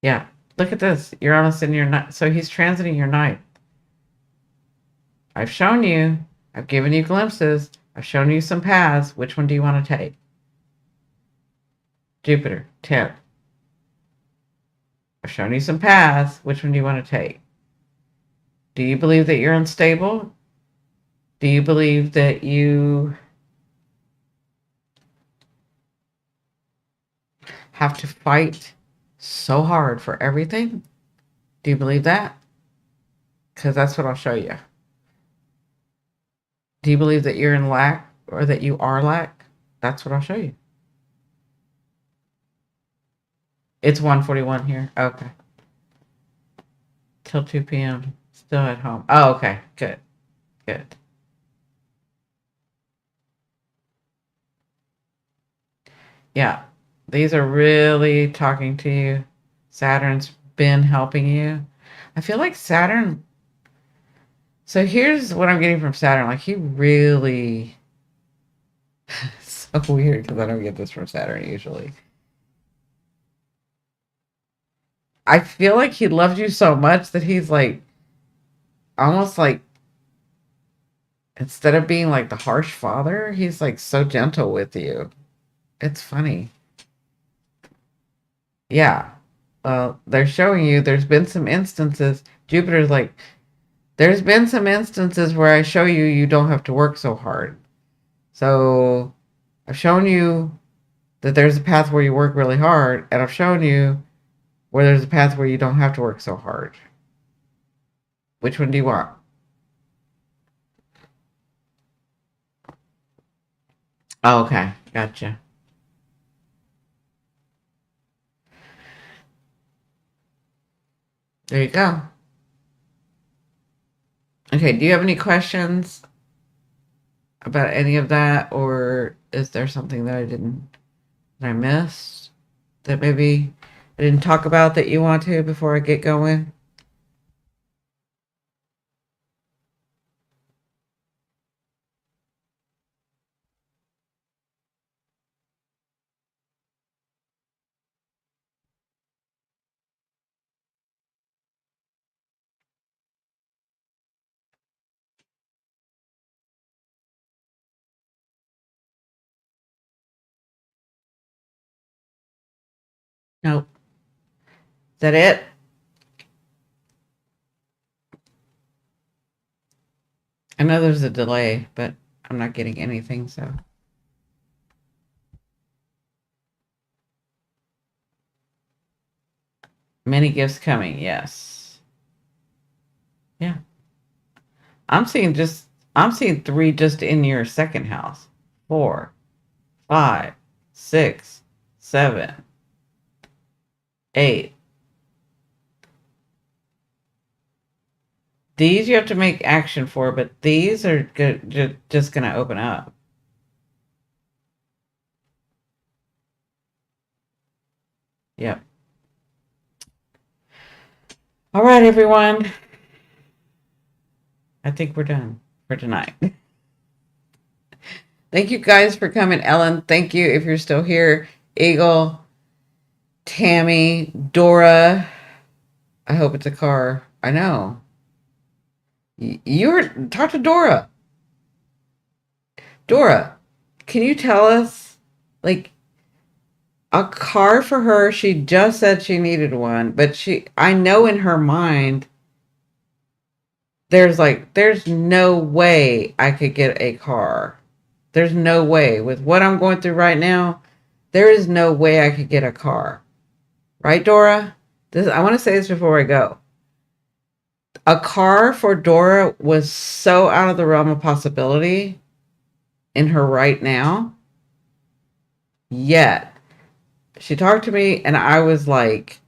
Yeah. Look at this. You're almost in your night. So he's transiting your night. I've shown you. I've given you glimpses. I've shown you some paths. Which one do you want to take? Jupiter, 10. I've shown you some paths. Which one do you want to take? Do you believe that you're unstable? Do you believe that you have to fight so hard for everything? Do you believe that? Because that's what I'll show you. Do you believe that you're in lack or that you are lack? That's what I'll show you. It's 1:41 here. Okay. Till 2 p.m. Still at home. Oh, okay. Good. Good. Yeah. These are really talking to you. Saturn's been helping you. I feel like Saturn. So here's what I'm getting from Saturn. Like, he really. So weird because I don't get this from Saturn usually. I feel like he loves you so much that he's like, almost like, instead of being like the harsh father, he's like so gentle with you. It's funny. Yeah. Well, they're showing you there's been some instances. Jupiter's like, there's been some instances where I show you you don't have to work so hard. So I've shown you that there's a path where you work really hard, and I've shown you where there's a path where you don't have to work so hard. Which one do you want? Oh, okay. Gotcha. There you go. Okay, do you have any questions about any of that, or is there something that I missed that maybe I didn't talk about that you want to before I get going? Nope. Is that it? I know there's a delay, but I'm not getting anything, so. Many gifts coming, yes. Yeah. I'm seeing three just in your second house. 4, 5, 6, 7, 8. These you have to make action for, but these are good, just going to open up. Yep. All right, everyone. I think we're done for tonight. Thank you guys for coming. Ellen, thank you if you're still here. Eagle, Tammy, Dora. I hope it's a car. I know. You're talk to Dora. Dora, can you tell us, like, a car for her? She just said she needed one, but I know in her mind, there's no way I could get a car. There's no way. With what I'm going through right now, there is no way I could get a car. Right, Dora? I want to say this before I go. A car for Dora was so out of the realm of possibility in her right now. Yet, she talked to me and I was like,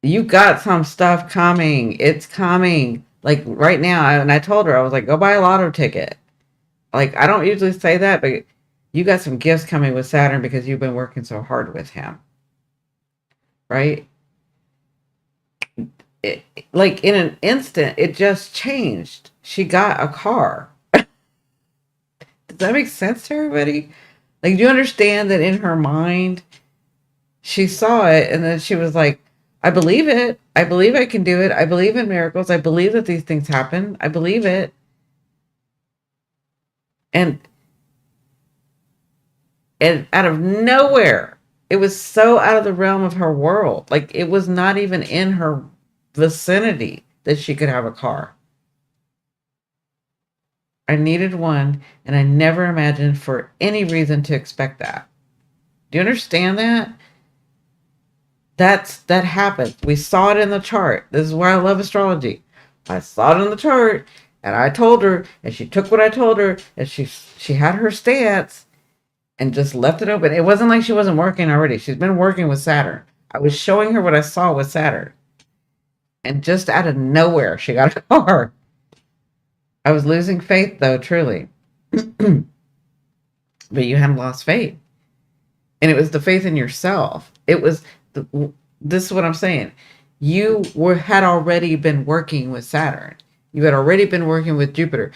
you got some stuff coming. It's coming. Like right now. And I told her, I was like, go buy a lotto ticket. Like, I don't usually say that, but you got some gifts coming with Saturn because you've been working so hard with him. Right? Like in an instant, it just changed. She got a car. Does that make sense to everybody? Like, do you understand that in her mind, she saw it and then she was like, I believe it. I believe I can do it. I believe in miracles. I believe that these things happen. I believe it. And out of nowhere, it was so out of the realm of her world. Like, it was not even in her vicinity that she could have a car. I needed one, and I never imagined for any reason to expect that. Do you understand that? That happened. We saw it in the chart. This is why I love astrology. I saw it in the chart, and I told her, and she took what I told her, and she had her stance, and just left it open. It wasn't like she wasn't working already. She's been working with Saturn. I was showing her what I saw with Saturn, and just out of nowhere, she got a car. I was losing faith, though, truly. But you hadn't lost faith. And it was the faith in yourself. It was, this is what I'm saying. You had already been working with Saturn. You had already been working with Jupiter.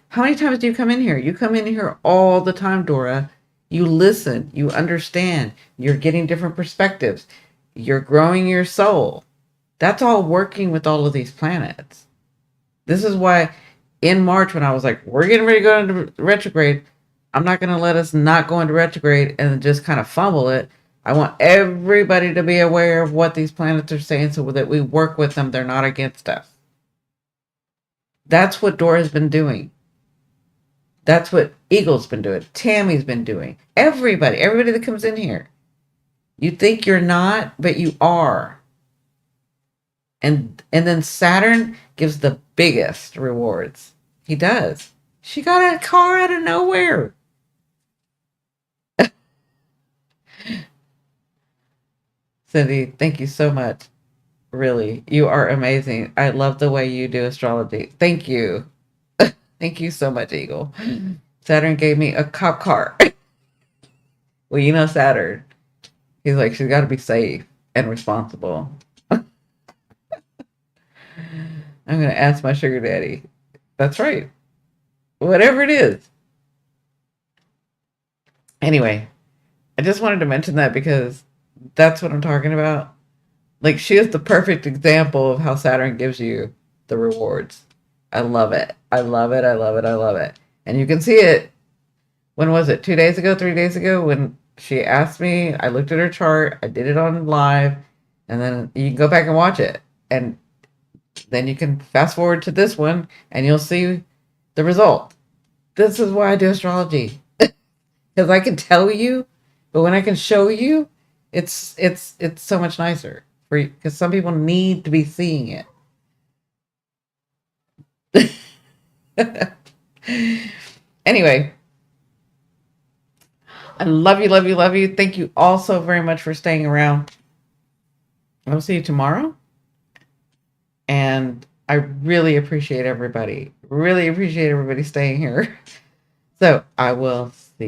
How many times do you come in here? You come in here all the time, Dora. You listen. You understand. You're getting different perspectives. You're growing your soul. That's all working with all of these planets. This is why in March, when I was like, we're getting ready to go into retrograde, I'm not going to let us not go into retrograde and just kind of fumble it. I want everybody to be aware of what these planets are saying so that we work with them. They're not against us. That's what Dora's been doing. That's what Eagle's been doing. Tammy's been doing. Everybody that comes in here. You think you're not, but you are. And then Saturn gives the biggest rewards. He does. She got a car out of nowhere. Cindy, thank you so much. Really, you are amazing. I love the way you do astrology. Thank you. Thank you so much, Eagle. Saturn gave me a cop car. Well, you know Saturn. He's like, she's got to be safe and responsible. I'm going to ask my sugar daddy. That's right. Whatever it is. Anyway, I just wanted to mention that because that's what I'm talking about. Like, she is the perfect example of how Saturn gives you the rewards. I love it. I love it. I love it. I love it. And you can see it. When was it? 2 days ago, 3 days ago, when she asked me, I looked at her chart. I did it on live. And then you can go back and watch it. And then you can fast forward to this one and you'll see the result. This is why I do astrology. Because I can tell you, but when I can show you, it's so much nicer for you because some people need to be seeing it. Anyway, I love you, love you, love you. Thank you all so very much for staying around. I'll see you tomorrow. And I really appreciate everybody. Really appreciate everybody staying here. So I will see